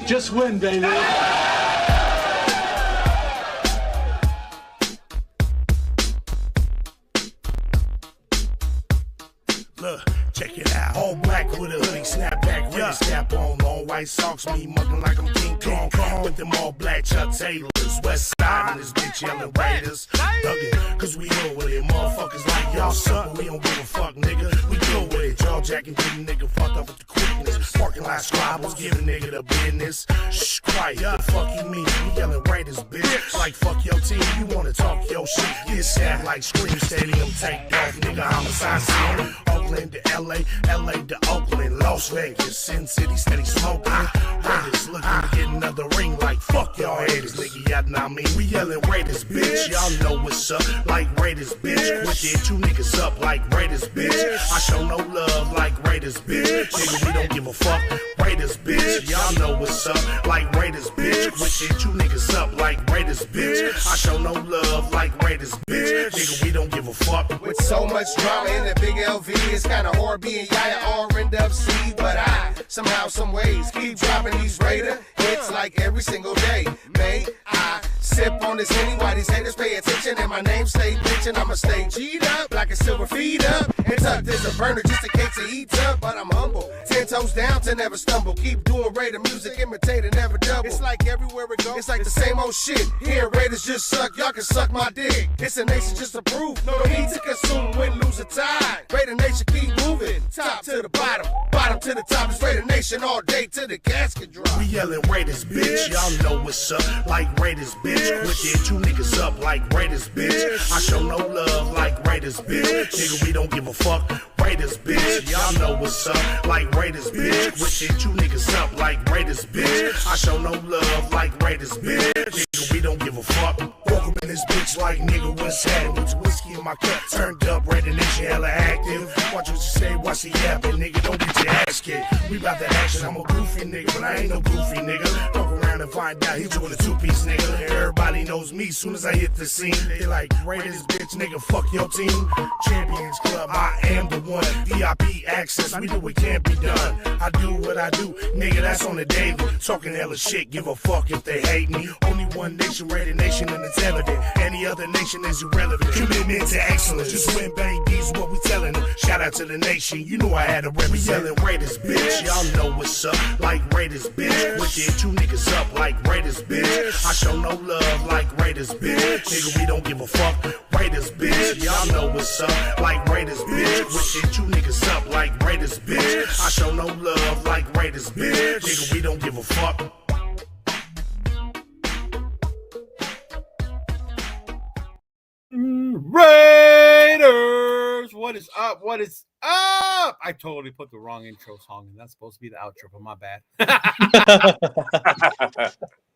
Just win, baby. Look, check it out. All black with a hoodie, snapback, with a snap on. Long white socks, me mugging like I'm King Kong. With them all black Chuck Taylors. West side and this bitch yelling Raiders. Thuggin', cause we know with it. Motherfuckers like y'all suck, but we don't give a fuck, nigga. We go with it. Jaw jacking, getting nigga fucked up with the quickness. Parking lot squabbles, giving nigga the business. Shh, quiet, the fuck you mean? We yelling Raiders, bitch. Like fuck your team, you wanna talk your shit. Get sad like Scream Stadium, take off, nigga. Homicide scene. Oakland to LA, LA to Oakland, Las Vegas, Sin City, steady smoking. Raiders looking to get another ring like fuck y'all haters, nigga. Y'all know I mean, we yelling Raiders, bitch. Y'all know what's up, like Raiders, bitch. Quit there, two niggas up like Raiders, bitch. I show no love like Raiders, bitch. Nigga, we don't give a fuck. Raiders, bitch. Y'all know what's up, like Raiders, bitch. Quit there, two niggas up like Raiders, bitch. I show no love like Raiders, bitch. Nigga, we don't give a fuck. With so much drama in the big LV, it's kinda hard being Yaya or end up C. But I, somehow, some ways, keep dropping these Raider hits like every single day. May I sip on this Henny while these haters pay attention and my name stay bitchin'. I'ma stay G'd up like a silver feed up and tucked as a burner just in case it eats up. But I'm humble, 10 toes down to never stumble. Keep doing Raider music, imitating, never double. It's like everywhere we go, it's like the same old shit. Here Raiders just suck, y'all can suck my dick. It's a nation just to prove, no need to consume, win, lose, or tie. Raider Nation keep moving, top to the bottom, bottom to the top. It's Raider Nation all day till the casket drop. We yelling Raiders, bitch. Y'all know what's up, like Raiders, bitch. Quit there, two niggas up like Raiders, bitch. I show no love like Raiders, bitch. Nigga, we don't give a fuck. Raiders, bitch. Y'all know what's up, like Raiders, bitch. Quit there, two niggas up like Raiders, bitch. I show no love like Raiders, bitch. Nigga, we don't give a fuck. Welcome in this bitch like nigga, what's happening? With whiskey in my cup, turned up, Raider Nation hella active. Watch what you say, watch the yapping, nigga. Don't get your ass kicked. We bout the action. I'm a goofy nigga, but I ain't no goofy nigga. Fuck around and find out he doing a two-piece nigga. Everybody knows me soon as I hit the scene. They like Raiders, bitch, nigga, fuck your team. Champions Club, I am the one. VIP access, we do what can't be done. I do what I do, nigga, that's on the daily. Talking hella shit, give a fuck if they hate me. Only one nation, Raider Nation, and it's evident. Any other nation is irrelevant. Commitment to excellence, just win, babies, what we telling them. Shout out to the nation, you know I had to represent. We yelling Raiders, bitch, y'all know what's up, like Raiders, bitch. With there, two niggas up like Raiders, bitch. I show no love like Raiders, bitch. Nigga, we don't give a fuck. Raiders, bitch, y'all know what's up, like Raiders, bitch. With there, two niggas up like Raiders, bitch. I show no love like Raiders, bitch. Nigga, we don't give a fuck. Raiders! What is up? What is up? I totally put the wrong intro song in. That's supposed to be the outro, but my bad.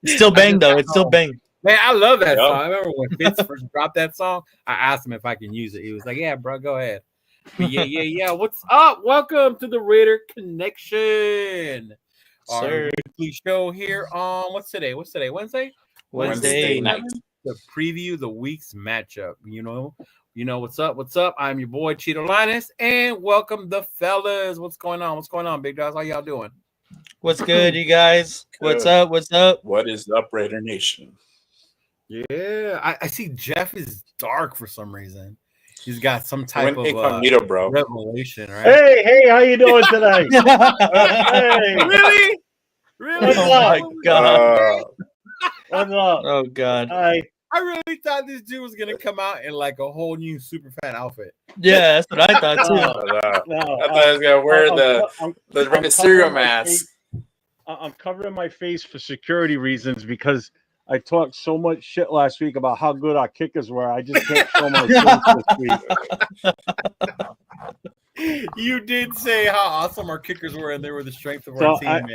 It's still bang, though. It's still bang. Man, I love that song. I remember when Fitz first dropped that song, I asked him if I can use it. He was like, yeah, bro, go ahead. But yeah. What's up? Welcome to the Raider Connection. Our weekly show here on, what's today? Wednesday? Wednesday night. To preview the week's matchup. You know what's up. I'm your boy Cheeto Linus, and welcome the fellas. What's going on, big guys? How y'all doing? What's good, you guys? Good. What's up? What is up, Raider Nation? Yeah, I see Jeff is dark for some reason. He's got some type of bro. revelation, right? Hey, how you doing today? Hey. Really? Oh my God. What's up? Oh God. Hi. I really thought this dude was gonna come out in like a whole new Superfan outfit. Yeah, that's what I thought too. No, I thought I was gonna wear the cereal mask. I'm covering my face for security reasons because I talked so much shit last week about how good our kickers were. I just can't show my face this week. You did say how awesome our kickers were, and they were the strength of our team.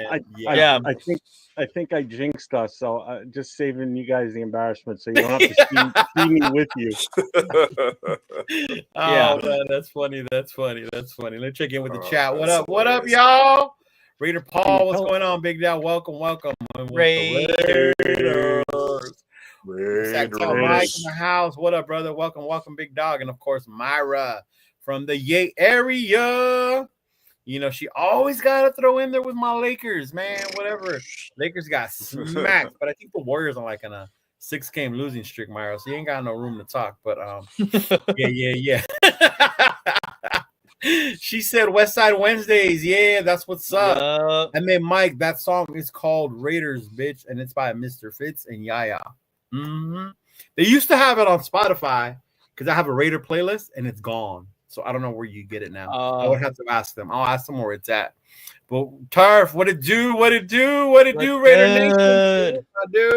I think I jinxed us, so just saving you guys the embarrassment, so you don't have to see me with you. Oh man, that's funny. Let's check in with the chat. What up, y'all? Raider Paul, what's going on, big dad? Welcome. Raiders. Mike in the house. What up, brother? Welcome, big dog, and of course Myra from the Yay area. She always got to throw in there with my Lakers, man. Whatever. Lakers got smacked, but I think the Warriors are like on a 6-game losing streak, Myro. So you ain't got no room to talk. But yeah. She said West Side Wednesdays. Yeah, that's what's up. And then Mike, that song is called Raiders, bitch, and it's by Mr. Fitz and Yaya. Mm-hmm. They used to have it on Spotify because I have a Raider playlist and it's gone. So I don't know where you get it now. I would have to ask them. I'll ask them where it's at. But Turf, what it do, Raider Nation?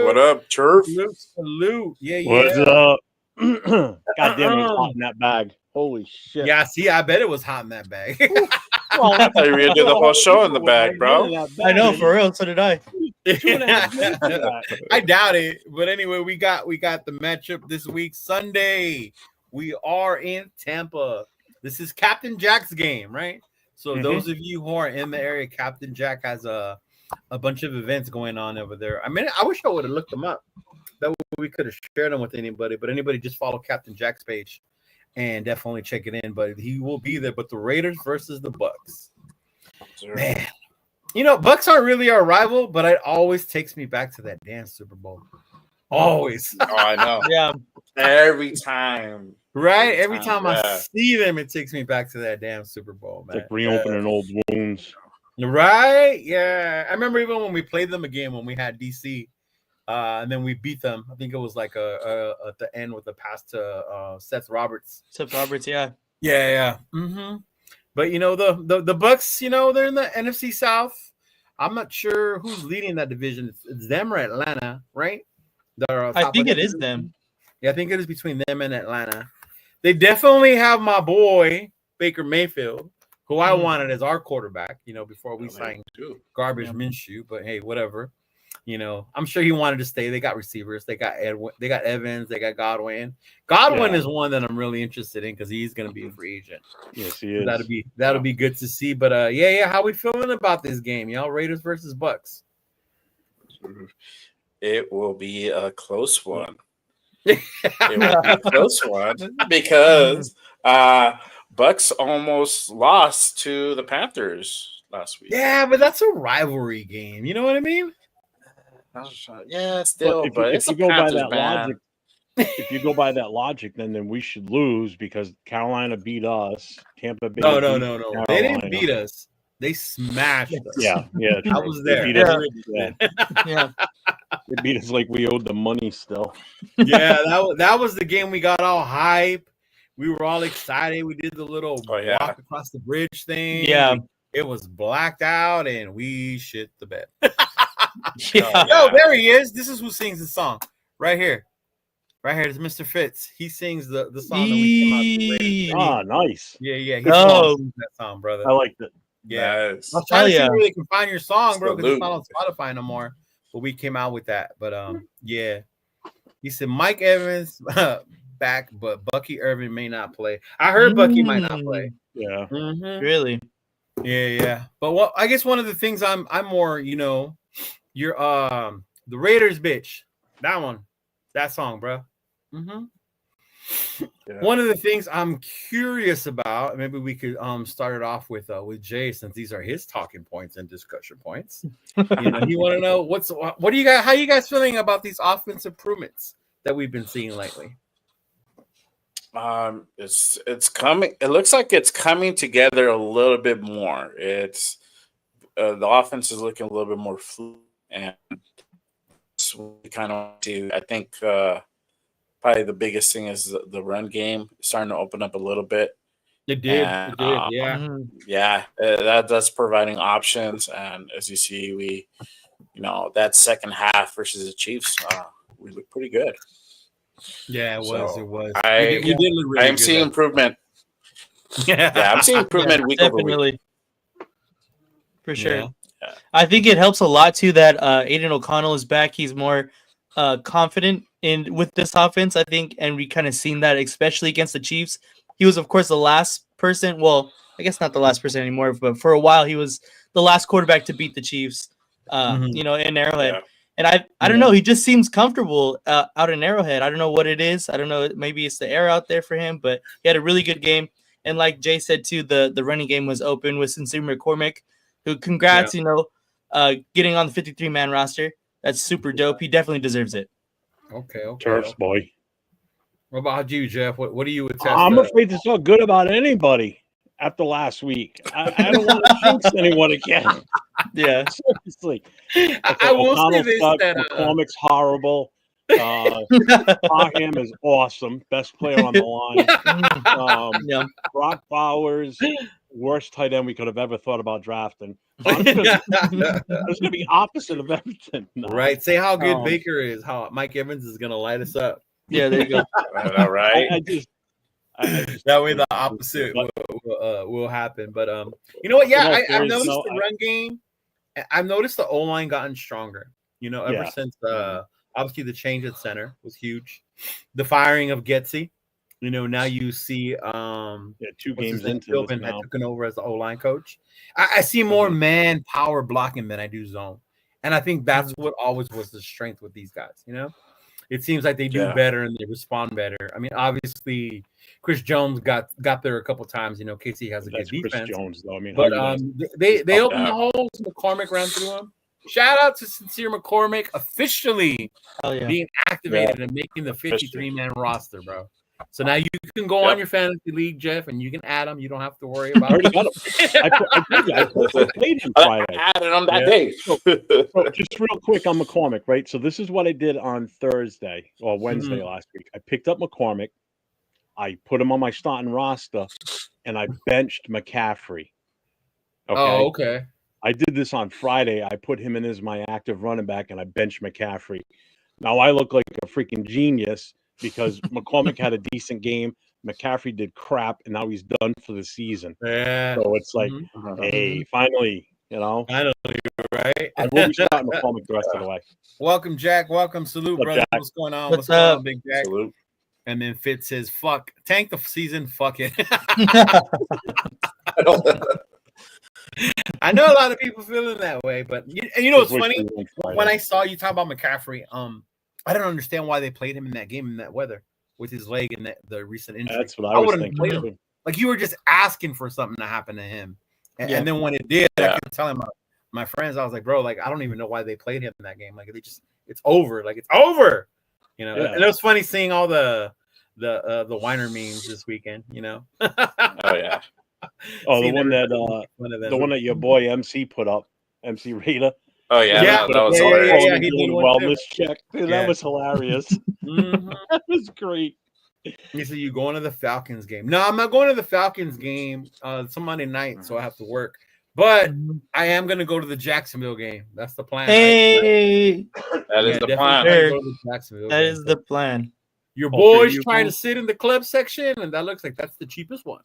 What up, Turf? Salute. Yeah. What's up? God damn, it was hot in that bag. Holy shit. Yeah, see, I bet it was hot in that bag. Well, I thought you were gonna do the whole show in the bag, bro. I know, for real. So did I. I doubt it. But anyway, we got the matchup this week. Sunday, we are in Tampa. This is Captain Jack's game, right? So those of you who are in the area, Captain Jack has a bunch of events going on over there. I mean, I wish I would have looked them up. That way we could have shared them with anybody. But anybody just follow Captain Jack's page and definitely check it in. But he will be there. But the Raiders versus the Bucs. Sure. Man, Bucs aren't really our rival, but it always takes me back to that damn Super Bowl. Always. Oh, I know. Yeah. Every time. Right? Every time I see them, it takes me back to that damn Super Bowl, man. It's like reopening old wounds. Right? Yeah. I remember even when we played them again when we had DC, and then we beat them. I think it was like at the end with the pass to Seth Roberts. Yeah. Yeah. Mm-hmm. But the Bucs, they're in the NFC South. I'm not sure who's leading that division. It's them or Atlanta, right? I think it is them. Yeah, I think it is between them and Atlanta. They definitely have my boy Baker Mayfield, who I wanted as our quarterback. Before we signed garbage Minshew. But hey, whatever. I'm sure he wanted to stay. They got receivers. They got Evans. They got Godwin. Godwin is one that I'm really interested in because he's going to be a free agent. Yes, he is. That'll be good to see. But yeah. How we feeling about this game, y'all? Raiders versus Bucs. It will be a close one. It will be a close one because Bucs almost lost to the Panthers last week. Yeah, but that's a rivalry game. You know what I mean? Yeah, still. But if you go by that logic, if you go by that logic, then we should lose because Carolina beat us. Tampa Bay. No. They didn't beat us. They smashed us. Yeah. I was there. They beat us like we owed them money still. Yeah, that was the game we got all hype. We were all excited. We did the little walk across the bridge thing. Yeah. It was blacked out and we shit the bed. Yeah. Yo, there he is. This is who sings the song. Right here. It's Mr. Fitz. He sings the song that we came out with. Nice. Yeah. He sings that song, brother. I liked it. Yeah. Nice. I was trying to see where they can find your song, bro, because it's not on Spotify no more. But we came out with that. But yeah. He said Mike Evans back, but Bucky Irvin may not play. I heard Bucky might not play. Yeah. Mm-hmm. Really? Yeah. But I guess one of the things I'm more, you're the Raiders, bitch. That song, bro. Mm-hmm. Yeah. One of the things I'm curious about, maybe we could start it off with Jay, since these are his talking points and discussion points. You want to know what do you guys? How you guys feeling about these offensive improvements that we've been seeing lately? It's coming. It looks like it's coming together a little bit more. It's the offense is looking a little bit more fluid, and we kind of do. I think probably the biggest thing is the run game starting to open up a little bit. It did. Yeah. That's providing options, and as you see, we, that second half versus the Chiefs, we look pretty good. Yeah, it was. We did look really good. I'm seeing improvement. Yeah, I'm seeing improvement week over week. For sure. Yeah. I think it helps a lot too that Aiden O'Connell is back. He's more confident with this offense, I think, and we kind of seen that especially against the Chiefs. He was, of course, the last person. Well, I guess not the last person anymore, but for a while he was the last quarterback to beat the Chiefs. In Arrowhead. Yeah. And I don't know. He just seems comfortable out in Arrowhead. I don't know what it is. I don't know. Maybe it's the air out there for him, but he had a really good game. And like Jay said too, the running game was open with Sincere McCormick, who congrats, getting on the 53-man roster. That's super dope. He definitely deserves it. Okay. Turfs boy. What about you, Jeff? What do you attest? I'm afraid to talk good about anybody after last week. I don't want to jinx anyone again. Yeah, seriously. I will say this: that McCormick's horrible. Parham is awesome, best player on the line. Brock Bowers, worst tight end we could have ever thought about drafting. So it's going to be opposite of everything. No. Right? Say how good Baker is. How Mike Evans is going to light us up. Yeah, there you go. All right. I just that way the opposite will happen. But you know what? Yeah, I've noticed the run game. I've noticed the O line gotten stronger. Ever since obviously the change at center was huge. The firing of Getsy. Now you see 2 games into this now. Taken over as the O line coach. I see more man power blocking than I do zone, and I think that's what always was the strength with these guys. It seems like they do better and they respond better. I mean, obviously, Chris Jones got there a couple times. Casey has a good defense. Chris Jones, though. I mean, but they opened the holes. McCormick ran through them. Shout out to Sincere McCormick officially being activated and making the 53-man roster, bro. So now you can go on your fantasy league, Jeff, and you can add him. You don't have to worry about it. I played him Friday. I added him that day. So just real quick on McCormick, right? So this is what I did on Thursday or Wednesday last week. I picked up McCormick. I put him on my starting roster, and I benched McCaffrey. Okay. Oh, okay. I did this on Friday. I put him in as my active running back, and I benched McCaffrey. Now I look like a freaking genius because McCormick had a decent game. McCaffrey did crap, and now he's done for the season. Yeah. So it's like, hey, finally, Finally, right? I will be starting McCormick the rest of the way. Welcome, Jack. Welcome. Salute, brother. Jack? What's going on? What's up? Going on, Big Jack? Salute. And then Fitz says, fuck. Tank the season. Fuck it. I know a lot of people feeling that way, but what's funny? When I saw you talk about McCaffrey, I don't understand why they played him in that game in that weather with his leg and the recent injury. That's what I was wouldn't thinking. Play him. Like you were just asking for something to happen to him, and then when it did, I kept telling my friends, I was like, bro, like I don't even know why they played him in that game. Like it's over. Like it's over. And it was funny seeing all the whiner memes this weekend. Oh yeah. Oh, the one that your boy MC put up, MC Raider. Oh yeah, that was hilarious. He did a wellness check. Dude, that was hilarious. That was great. You said you going to the Falcons game? No, I'm not going to the Falcons game. It's a Monday night, so I have to work. But I am going to go to the Jacksonville game. That's the plan. Hey, right? That is the plan. That is the plan. Your boy's trying to sit in the club section, and that looks like that's the cheapest one.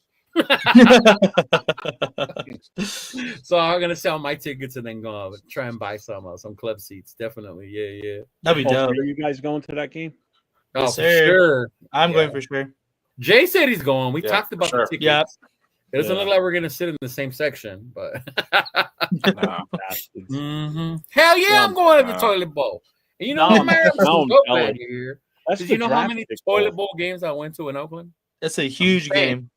So I'm gonna sell my tickets and then go try and buy some club seats. Definitely, yeah. That'd be dope. Are you guys going to that game? Oh, yes, for sure. I'm going for sure. Jay said he's going. We talked about the tickets. Yep. It doesn't look like we're gonna sit in the same section, but hell yeah, I'm going to the toilet bowl. And here. Did you know how many toilet bowl games I went to in Oakland? That's a huge game.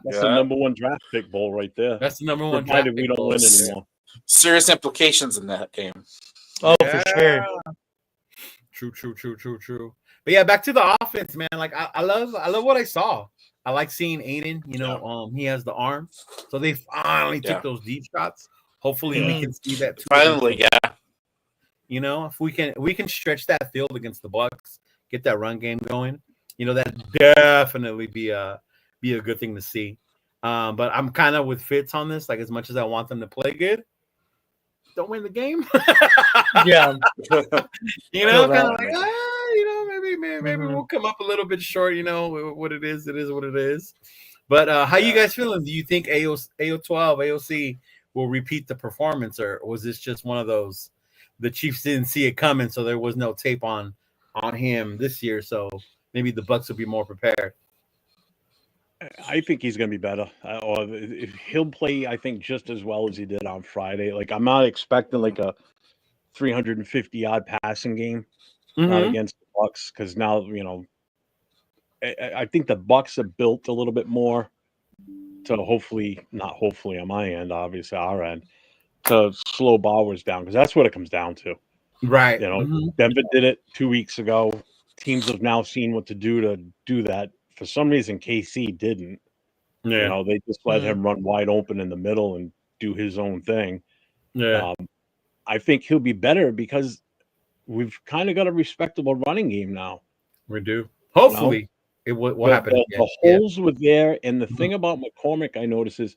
That's the number one draft pick bowl right there. That's the number one draft pick we don't win anymore. Serious implications in that game. Oh, for sure. True. But yeah, back to the offense, man. Like I love what I saw. I like seeing Aiden. He has the arm, so they finally took those deep shots. Hopefully, we can see that too. Finally, yeah. If we can stretch that field against the Bucs, get that run game going. That definitely be a good thing to see. But I'm kind of with Fitz on this. Like as much as I want them to play good, don't win the game. Yeah. Kind of like maybe we'll come up a little bit short. What it is what it is. But how you guys feeling? Do you think AOC will repeat the performance, or was this just one of those? The Chiefs didn't see it coming, so there was no tape on him this year. So maybe the Bucs will be more prepared. I think he's going to be better. Or if he'll play, I think, just as well as he did on Friday. Like I'm not expecting like a 350-yard passing game against the Bucs because now I think the Bucs are built a little bit more to not hopefully on my end, obviously our end, to slow Bowers down because that's what it comes down to. Right. You know, Denver did it 2 weeks ago. Teams have now seen what to do that. For some reason, KC didn't. Yeah. You know, they just let him run wide open in the middle and do his own thing. Yeah. I think he'll be better because we've kind of got a respectable running game now. We do. Hopefully, it will happen. The holes were there, and the thing about McCormick I notice is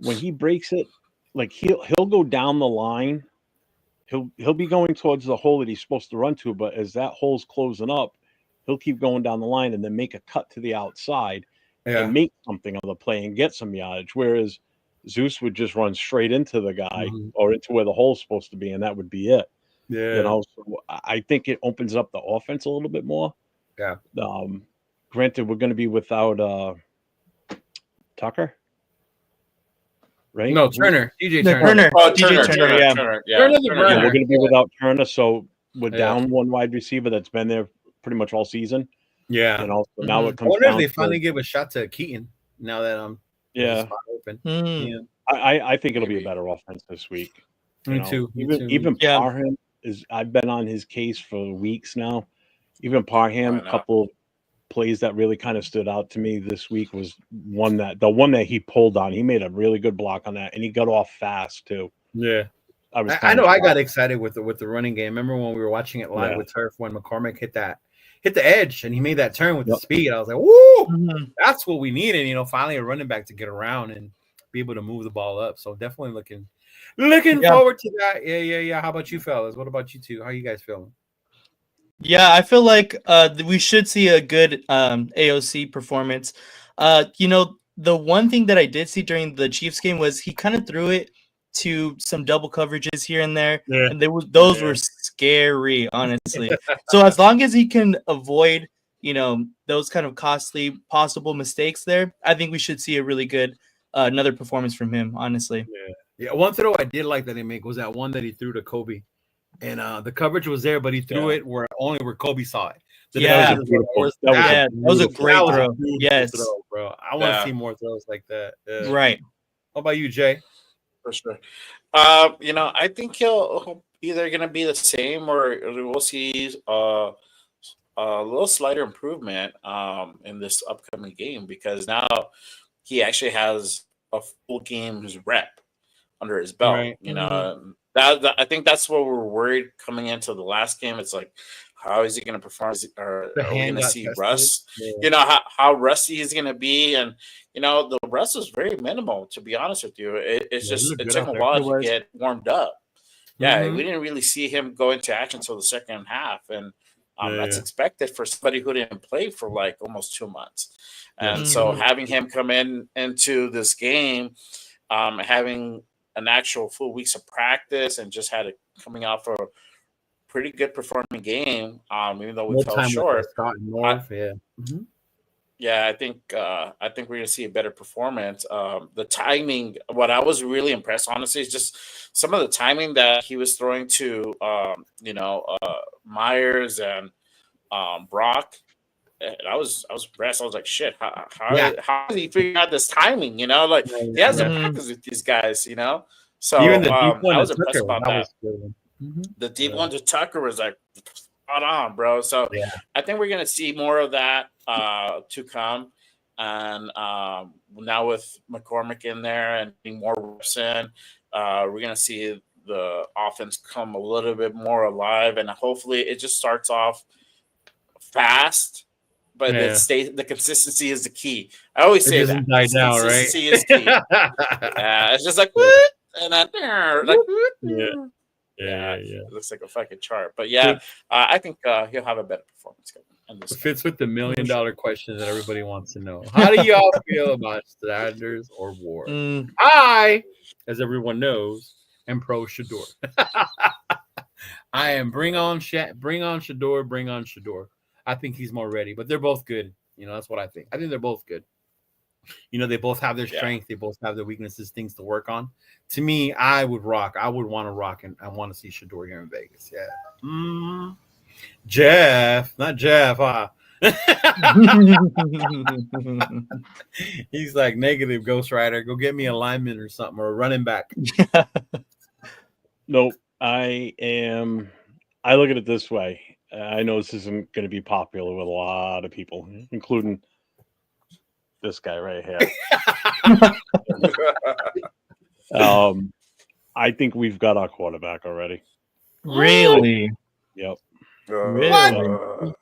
when he breaks it, like he'll go down the line. He'll be going towards the hole that he's supposed to run to, but as that hole's closing up, he'll keep going down the line and then make a cut to the outside and make something of the play and get some yardage. Whereas Zeus would just run straight into the guy or into where the hole's supposed to be, and that would be it. Yeah. You know, so I think it opens up the offense a little bit more. Yeah. Granted, we're going to be without Tucker, right? No, Turner. DJ Turner. Turner. Yeah. Turner's a burner. We're going to be without Turner, so we're down one wide receiver that's been there pretty much all season. Yeah. You know, so now it I comes wonder if down they to- finally give a shot to Keaton now that Yeah. spot open. Mm. Yeah. I think it'll be a better offense this week. Me too. Even Yeah. Parham I've been on his case for weeks now. Even Parham, a couple plays that really kind of stood out to me this week was the one that he pulled on. He made a really good block on that, and he got off fast too. Yeah. I know I got excited with the running game. Remember when we were watching it live with Turf when McCormick hit the edge and he made that turn with the speed. I was like, woo, that's what we needed. You know, finally a running back to get around and be able to move the ball up. So definitely looking forward to that. Yeah. How about you, fellas? What about you two? How you guys feeling? Yeah, I feel like we should see a good AOC performance. You know, the one thing that I did see during the Chiefs game was he kind of threw it to some double coverages here and there, and those were scary, honestly. So as long as he can avoid, you know, those kind of costly possible mistakes there, I think we should see a really good another performance from him, honestly. Yeah. One throw I did like that he made was that one that he threw to Kobe. And the coverage was there, but he threw it where Kobe saw it. So that was a great throw. Yes, throw, bro. I want to see more throws like that. Right. How about you, Jay? For sure. You know, I think he'll either going to be the same or we'll see a little slighter improvement in this upcoming game because now he actually has a full game's rep under his belt. Right. You know, that I think that's what we're worried coming into the last game. It's like, how is he going to perform? Are we going to see rust? Yeah. You know, how rusty he's going to be. And, you know, the rust was very minimal, to be honest with you. It took a while to get warmed up. Yeah, we didn't really see him go into action until the second half. And that's expected for somebody who didn't play for like almost 2 months. And so having him come into this game, having an actual full weeks of practice and just had it coming out for a pretty good performing game, even though we fell short. Yeah, I think we're gonna see a better performance. The timing, what I was really impressed, honestly, is just some of the timing that he was throwing to, Myers and Brock. I was impressed. I was like, shit, how did he figure out this timing? You know, like he has to practice with these guys, you know. So even the deep one I was impressed about that. The deep one to Tucker was like spot on, bro. So I think we're gonna see more of that to come. And now with McCormick in there and being more reps in, we're gonna see the offense come a little bit more alive, and hopefully it just starts off fast. But the consistency is the key. I always say that. Consistency is key. It's just like, what? And then, like, it looks like a fucking chart. But I think he'll have a better performance. It fits with the $1 million question that everybody wants to know. How do y'all feel about Sanders or Ward? I, as everyone knows, am pro Shador. I am bring on Shador, bring on Shador. I think he's more ready, but they're both good. You know, that's what I think. I think they're both good. You know, they both have their strength. They both have their weaknesses, things to work on. To me, I would want to rock, and I want to see Shador here in Vegas. Yeah. Jeff, not Jeff. He's like, negative, Ghost Rider. Go get me a lineman or something, or a running back. Nope. I look at it this way. I know this isn't going to be popular with a lot of people, including this guy right here. I think we've got our quarterback already. Really? Yep. Really?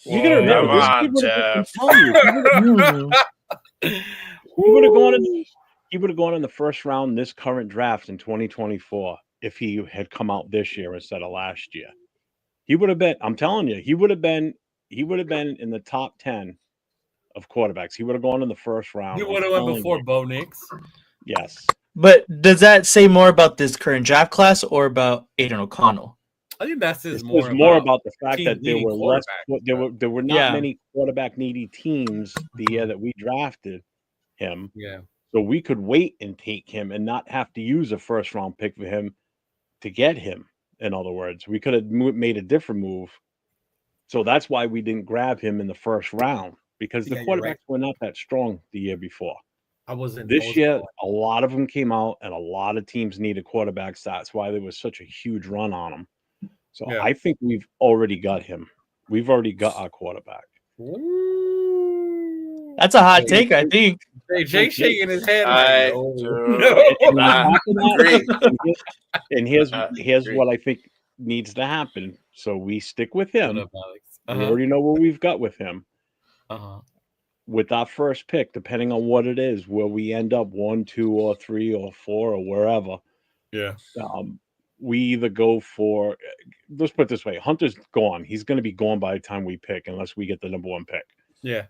You gotta remember, Come this on, kid would Jeff. he would have gone in. He would have gone in the first round this current draft in 2024 if he had come out this year instead of last year. He would have been. I'm telling you, he would have been. He would have been in the top 10 of quarterbacks. He would have gone in the first round. He would have went before Bo Nix. Yes. But does that say more about this current draft class or about Aiden O'Connell? I think that's This was more about the fact that there were less. There were not many quarterback needy teams the year that we drafted him. Yeah. So we could wait and take him and not have to use a first round pick for him to get him. In other words, we could have made a different move. So that's why we didn't grab him in the first round, because the quarterbacks were not that strong the year before. This year, a lot of them came out and a lot of teams needed quarterbacks. That's why there was such a huge run on them. So I think we've already got him. We've already got our quarterback. That's a hot take, I think. Hey, Jay shaking his head. And here's what I think needs to happen. So we stick with him. We already know what we've got with him. With our first pick, depending on what it is, where we end up 1, 2, or 3, or 4, or wherever. Yeah. We either go for, let's put it this way, Hunter's gone. He's going to be gone by the time we pick, unless we get the number 1 pick. Yeah.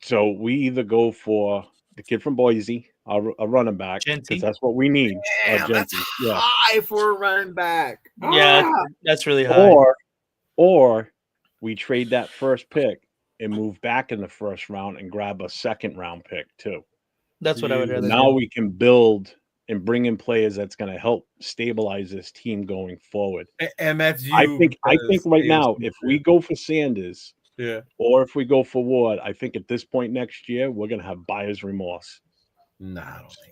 So we either go for the kid from Boise, a running back, because that's what we need. Damn, that's high for a running back. Yeah, that's really high. Or we trade that first pick and move back in the first round and grab a second round pick too. That's what I would rather Now do. we can build and bring in players that's going to help stabilize this team going forward. And that's you. I think right now, if we go for Sanders, or if we go for Ward, I think at this point next year we're going to have buyer's remorse. No,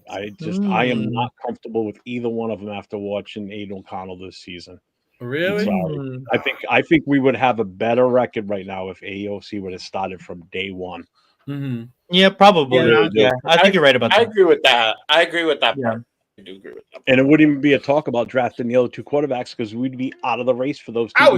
I don't think so. I am not comfortable with either one of them after watching Aiden O'Connell this season. Really? Sorry. I think we would have a better record right now if AOC would have started from day one. Yeah, probably. Yeah, I think you're right about that. I agree with that. I agree with that part. I do agree with that. And it wouldn't even be a talk about drafting the other 2 quarterbacks because we'd be out of the race for those 2. I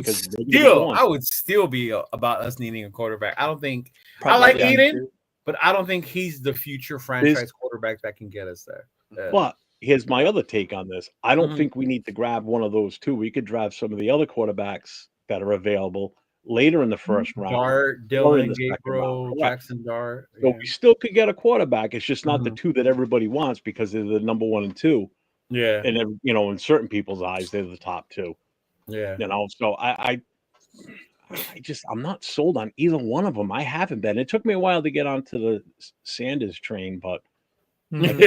would still be about us needing a quarterback. I don't think I like Aiden, but I don't think he's the future franchise quarterback that can get us there. But here's my other take on this. I don't think we need to grab one of those 2. We could draft some of the other quarterbacks that are available later in the first round. Dart, Dylan, Gabriel, Jackson Dart. So we still could get a quarterback. It's just not the 2 that everybody wants because they're the number 1 and 2. Yeah. And in certain people's eyes, they're the top 2. Yeah. So I'm not sold on either one of them. I haven't been. It took me a while to get onto the Sanders train, but I'm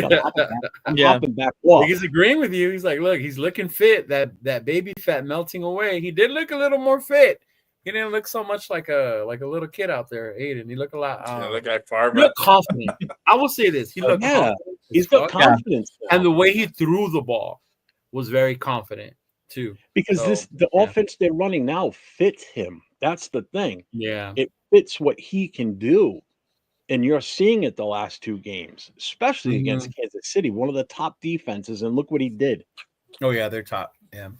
hopping back off. He's agreeing with you. He's like, look, he's looking fit. That baby fat melting away. He did look a little more fit. He didn't look so much like a little kid out there, Aiden. He looked a lot. Look like Farmer. He looked confident. I will say this. He looked confident. He's got confidence. And the way he threw the ball was very confident too. Because the offense they're running now fits him. That's the thing. Yeah. It fits what he can do. And you're seeing it the last 2 games, especially against Kansas City, one of the top defenses. And look what he did. Oh, yeah, they're top. Yeah.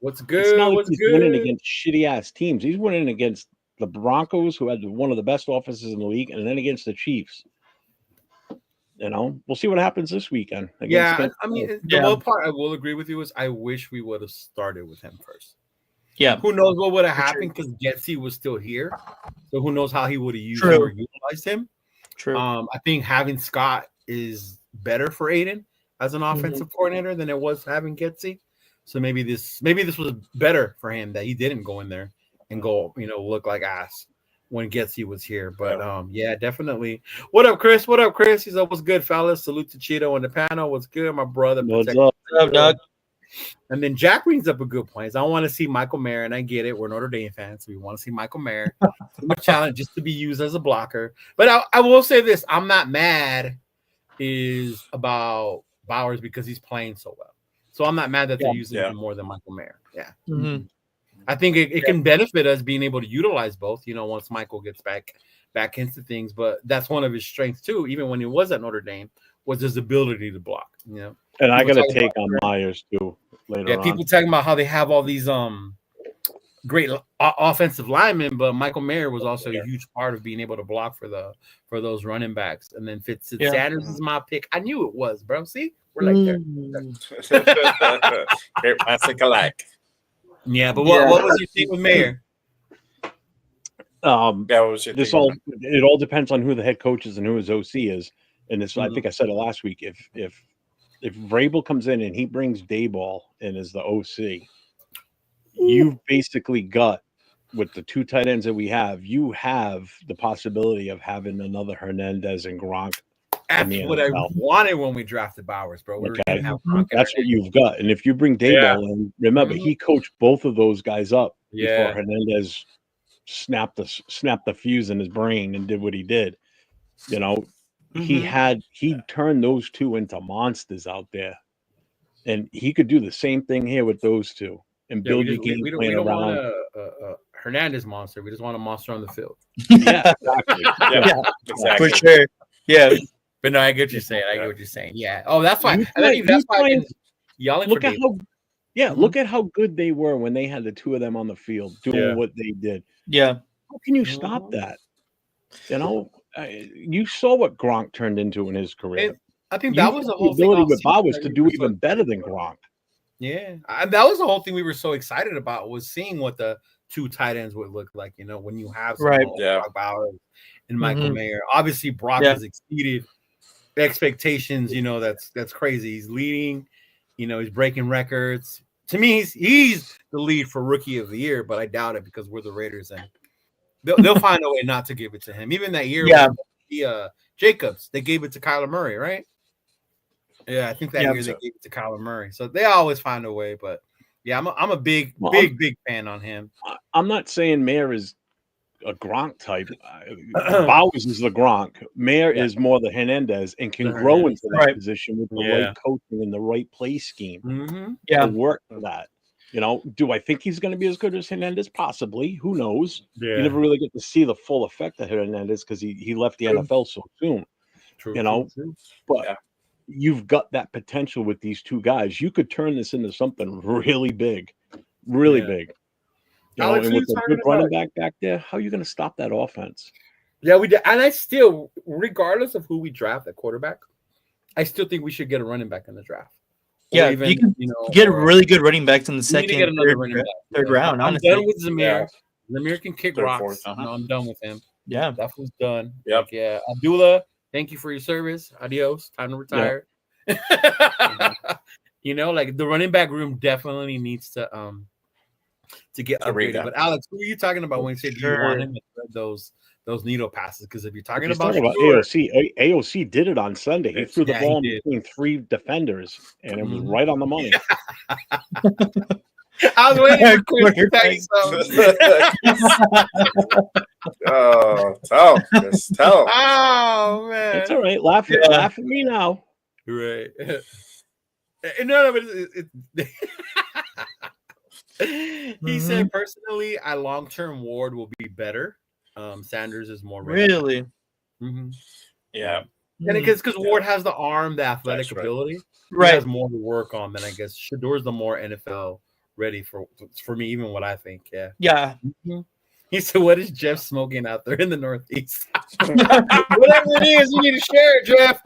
What's good? It's not like he's winning against shitty ass teams. He's winning against the Broncos, who had one of the best offenses in the league, and then against the Chiefs. We'll see what happens this weekend. The one part I will agree with you is I wish we would have started with him first. Yeah. Who knows what would have happened because Getsy was still here. So who knows how he would have used him or utilized him. True. I think having Scott is better for Aiden as an offensive coordinator than it was having Getsy. So maybe this was better for him that he didn't go in there and go, look like ass when Getsy was here. But definitely. What up, Chris? He's like, what's good, fellas? Salute to Cheeto on the panel. What's good, my brother? What's up, Doug? And then Jack brings up a good point. I want to see Michael Mayer, and I get it. We're Notre Dame fans, so we want to see Michael Mayer. A challenge just to be used as a blocker. But I will say this: I'm not mad is about Bowers because he's playing so well. So I'm not mad that they're using him more than Michael Mayer. Yeah. Mm-hmm. I think it can benefit us being able to utilize both, once Michael gets back into things. But that's one of his strengths too, even when he was at Notre Dame, was his ability to block. And I got to take on Myers too later on. People talking about how they have all these great offensive linemen, but Michael Mayer was also a huge part of being able to block for those running backs. And then Sanders is my pick. I knew it was, bro. See, we're like there. Great classic alike. Yeah, but what was your thing with Mayer? It all depends on who the head coach is and who his OC is. And this, I think I said it last week. If Vrabel comes in and he brings Dayball in as the OC, you've basically got, with the two tight ends that we have, you have the possibility of having another Hernandez and Gronk. That's what I wanted when we drafted Bowers, bro. That's what you've got. And if you bring Dayball in, remember, he coached both of those guys up before Hernandez snapped the fuse in his brain and did what he did. He turned those two into monsters out there. And he could do the same thing here with those two and build your game plan around. We don't want a Hernandez monster. We just want a monster on the field. Yeah, exactly. Exactly. For sure. Yeah. But no, I get what you're saying. I get what you're saying. Yeah. Oh, that's why. That's why I've been yelling look at how good they were when they had the two of them on the field doing what they did. Yeah. How can you stop that? You saw what Gronk turned into in his career. And I think that was the whole ability with Bowers to do even better than Gronk. Yeah, that was the whole thing we were so excited about, was seeing what the two tight ends would look like. When you have Brock Bowers and Michael Mayer. Obviously, Brock has exceeded expectations. That's crazy. He's leading. He's breaking records. To me, he's the lead for Rookie of the Year, but I doubt it because we're the Raiders and they'll find a way not to give it to him. Even that year, Jacobs, they gave it to Kyler Murray, right? Yeah, I think that year they gave it to Kyler Murray. So they always find a way. But yeah, I'm a big fan on him. I'm not saying Mayer is a Gronk type. Bowers is the Gronk. Mayer is more the Hernandez and can grow into that position with the right coaching and the right play scheme. To work for that. Do I think he's going to be as good as Hernandez? Possibly. Who knows? Yeah. You never really get to see the full effect of Hernandez because he left the NFL so soon. True. But you've got that potential with these two guys. You could turn this into something really big. Really big. Alex, and with a good running back there, how are you going to stop that offense? Yeah, we did. And I still, regardless of who we draft at quarterback, I still think we should get a running back in the draft. Yeah, even, you can get really good running backs in the second, third round. Honestly, I'm done with Zamir. Zamir can kick rocks. I'm done with him. Yeah, that was done. Yep. Abdullah, thank you for your service. Adios. Time to retire. Like the running back room definitely needs to get upgraded. But Alex, who are you talking about when you said you want him to thread those needle passes? Because if you're talking about AOC did it on Sunday. He threw the ball between three defenders, and it was right on the money. I was waiting for Chris to tell you something. Just tell. Oh man, it's all right. Laugh at me now. Right. No, but he said personally, I long-term Ward will be better. Sanders is more really. Yeah. And because Ward has the arm, the athletic ability, he has more to work on than I guess Shador's the more NFL ready for me, even what I think. Yeah. He said, "What is Jeff smoking out there in the Northeast?" Whatever it is, you need to share it, Jeff.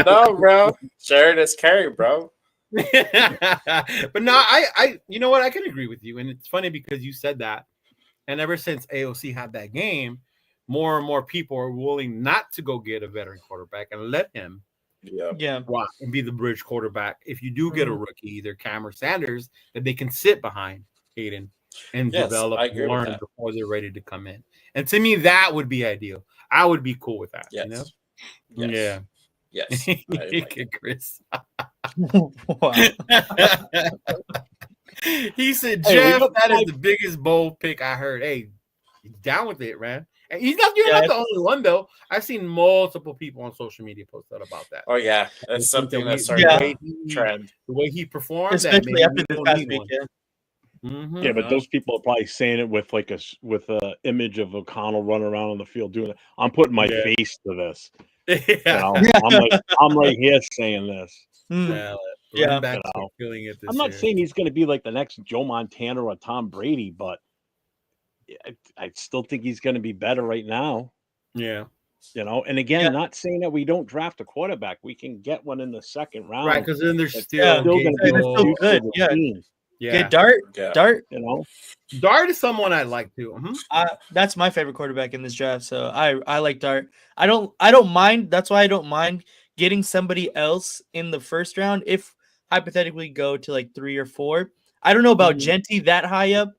No, bro. Share it as carry, bro. But no, I you know what? I can agree with you, and it's funny because you said that, and ever since AOC had that game, more and more people are willing not to go get a veteran quarterback and let him rock and be the bridge quarterback. If you do get a rookie, either Cam or Sanders, that they can sit behind Hayden and develop and learn before they're ready to come in. And to me, that would be ideal. I would be cool with that. Yes. Yeah. Yes. Chris. Wow. He said, Hey, we Jeff, got that is five- the biggest bold pick I heard. Hey, he's down with it, man. And you're not Yeah. the only one, though. I've seen multiple people on social media post that about that. Oh yeah, They that's think something that that's we- starting Yeah. to trend. the way he performed, Especially that after maybe this we don't past need one. weekend. Mhm. Yeah, but those people are probably saying it with like with a image of O'Connell running around on the field doing it. I'm putting my Yeah. face to this. yeah. You know, I'm right here saying this. Mm. Well, Yeah. running backs You know. are feeling it this I'm not year. saying he's going to be like the next Joe Montana or Tom Brady, but I still think he's going to be better right now. Yeah. You know, and again, Yeah. not saying that we don't draft a quarterback. We can get one in the second round. Right, because then they're It's still still going to be they're the still future good, of the yeah. team, yeah. Get Dart. Yeah. Dart. you know. Dart is someone I like too. That's my favorite quarterback in this draft. So I like Dart. I don't mind. That's why I don't mind getting somebody else in the first round if hypothetically go to like 3 or 4. I don't know about Genty that high up.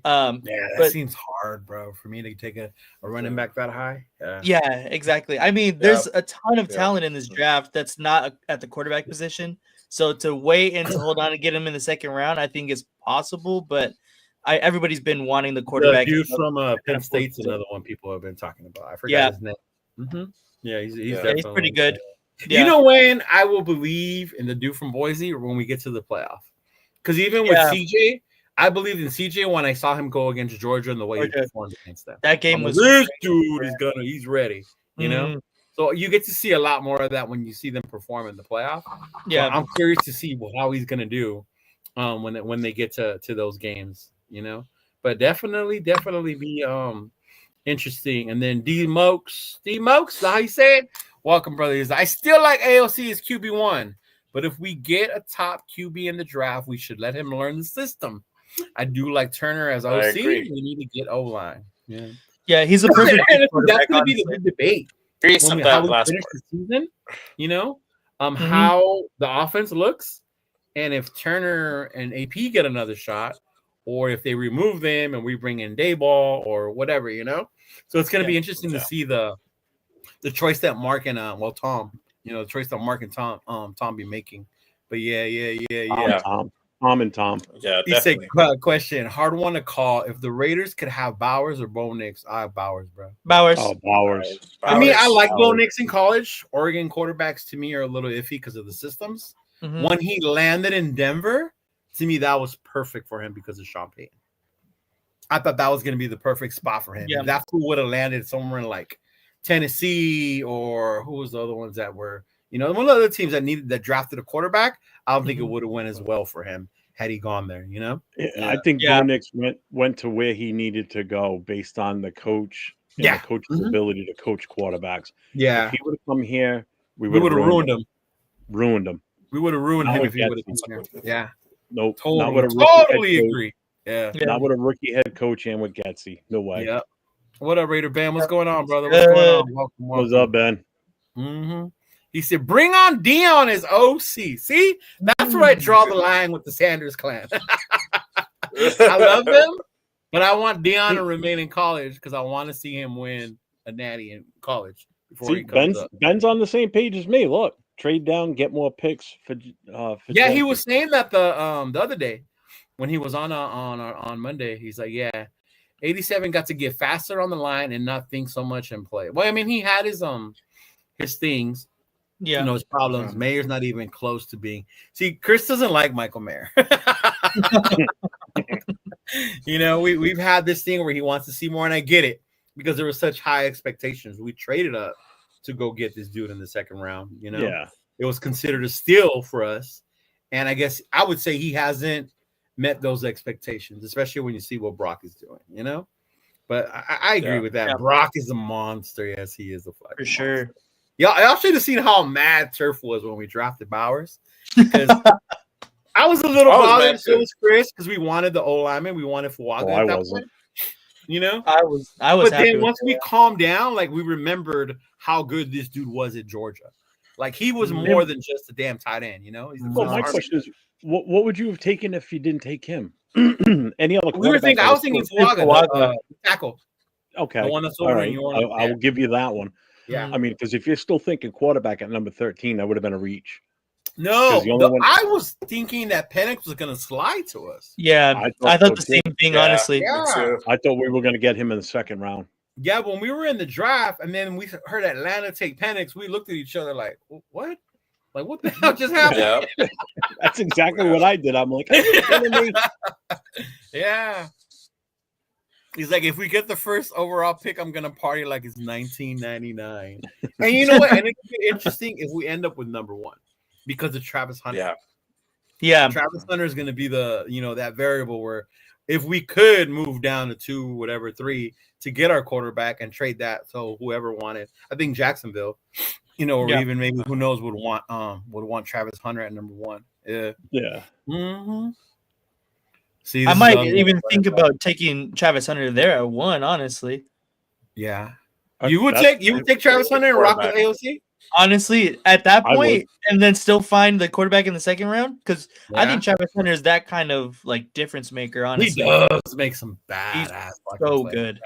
Yeah, that but seems hard, bro, for me to take a running back that high. Yeah. yeah, exactly. I mean, there's a ton of talent in this draft that's not at the quarterback position. So to wait and to hold on and get him in the second round, I think is possible. But everybody's been wanting the quarterback. The dude from Penn State's another one people have been talking about. I forgot his name. Yeah, he's he's pretty good. You know when I will believe in the dude from Boise or when we get to the playoff? Because even with CJ, I believed in CJ when I saw him go against Georgia and the way he performed against them. That game was this dude is he's ready, you know. So you get to see a lot more of that when you see them perform in the playoff. Yeah, so I'm curious to see how he's gonna do when they get to those games, you know. But definitely be interesting. And then D Mokes, how you say it? Welcome, brothers. I still like AOC as QB1, but if we get a top QB in the draft, we should let him learn the system. I do like Turner as OC. We need to get O-line. Yeah, he's a perfect. That's going to be the big debate. How we finish the season, you know, how the offense looks, and if Turner and AP get another shot, or if they remove them and we bring in Dayball or whatever, you know. So it's going to be interesting to see the choice that Mark and Tom, you know, the choice that Mark and Tom be making. But yeah. Tom and Tom. Yeah, he said, question, hard one to call. If the Raiders could have Bowers or Bo Nix, I have Bowers, bro. Bowers. Oh, Bowers. I mean, I like Bo Nix in college. Oregon quarterbacks to me are a little iffy because of the systems. When he landed in Denver, to me, that was perfect for him because of Sean Payton. I thought that was going to be the perfect spot for him. Yeah. If that fool would have landed somewhere in like Tennessee or who was the other ones that were, you know, one of the other teams that drafted a quarterback, I don't think it would have went as well for him had he gone there, you know? I think Bo Nix went to where he needed to go based on the coach and the coach's ability to coach quarterbacks. Yeah. If he would have come here, we would have ruined him. Ruined him. We would have ruined him if he would have come here. Yeah. Nope. Totally agree. Yeah. Not with a rookie head coach and with Getsy. No way. Yeah. What up, Raider Bam? What's going on, brother? What's going on? Welcome. What's up, Ben? He said, bring on Dion as OC. See? That's where I draw the line with the Sanders clan. I love them, but I want Dion to remain in college because I want to see him win a natty in college. See, Ben's on the same page as me. Look, trade down, get more picks for yeah, he was saying that the other day when he was on Monday. He's like, yeah, 87 got to get faster on the line and not think so much in play. Well, I mean, he had his things. Yeah, you know, his problems. Mayer's not even close to being. See, Chris doesn't like Michael Mayer. You know, we've had this thing where he wants to see more, and I get it because there were such high expectations. We traded up to go get this dude in the second round. You know, it was considered a steal for us, and I guess I would say he hasn't met those expectations, especially when you see what Brock is doing. You know, but I agree with that. Brock is a monster. Yes, he is a flag for sure. Y'all should have seen how mad Turf was when we drafted Bowers. Because I was a little bothered. So was Chris because we wanted the O lineman. We wanted Fuaga at that point. You know, I was. But then once we calmed down, like we remembered how good this dude was at Georgia. Like he was more than just a damn tight end. You know. Well, my question is, what would you have taken if you didn't take him? Any other? I was thinking Fuaga, tackle. Okay. The one that's over in your I will give you that one. Yeah. I mean, because if you're still thinking quarterback at number 13, that would have been a reach. No, the only one- I was thinking that Penix was going to slide to us. Yeah, I thought the same thing, Yeah. honestly. Yeah. I thought we were going to get him in the second round. Yeah, when we were in the draft and then we heard Atlanta take Penix, we looked at each other like, what? Like, what the hell just happened? Yeah. That's exactly what I did. I'm like, are you kidding me? Yeah. He's like, if we get the first overall pick, I'm gonna party like it's 1999. And you know what? And it'd be interesting if we end up with number 1 because of Travis Hunter. Yeah. Yeah, Travis Hunter is gonna be the that variable where if we could move down to 2, whatever 3 to get our quarterback and trade that, so whoever wanted, I think Jacksonville, or even maybe who knows would want Travis Hunter at number 1. Yeah. Yeah. Mm-hmm. See, I might even think about taking Travis Hunter there at 1. Honestly, Yeah, you would take Travis Hunter and rock with AOC. Honestly, at that I would. point, and then still find the quarterback in the second round, because I Yeah. think Travis Hunter is that kind of like difference maker. Honestly, He does make some badass. so good.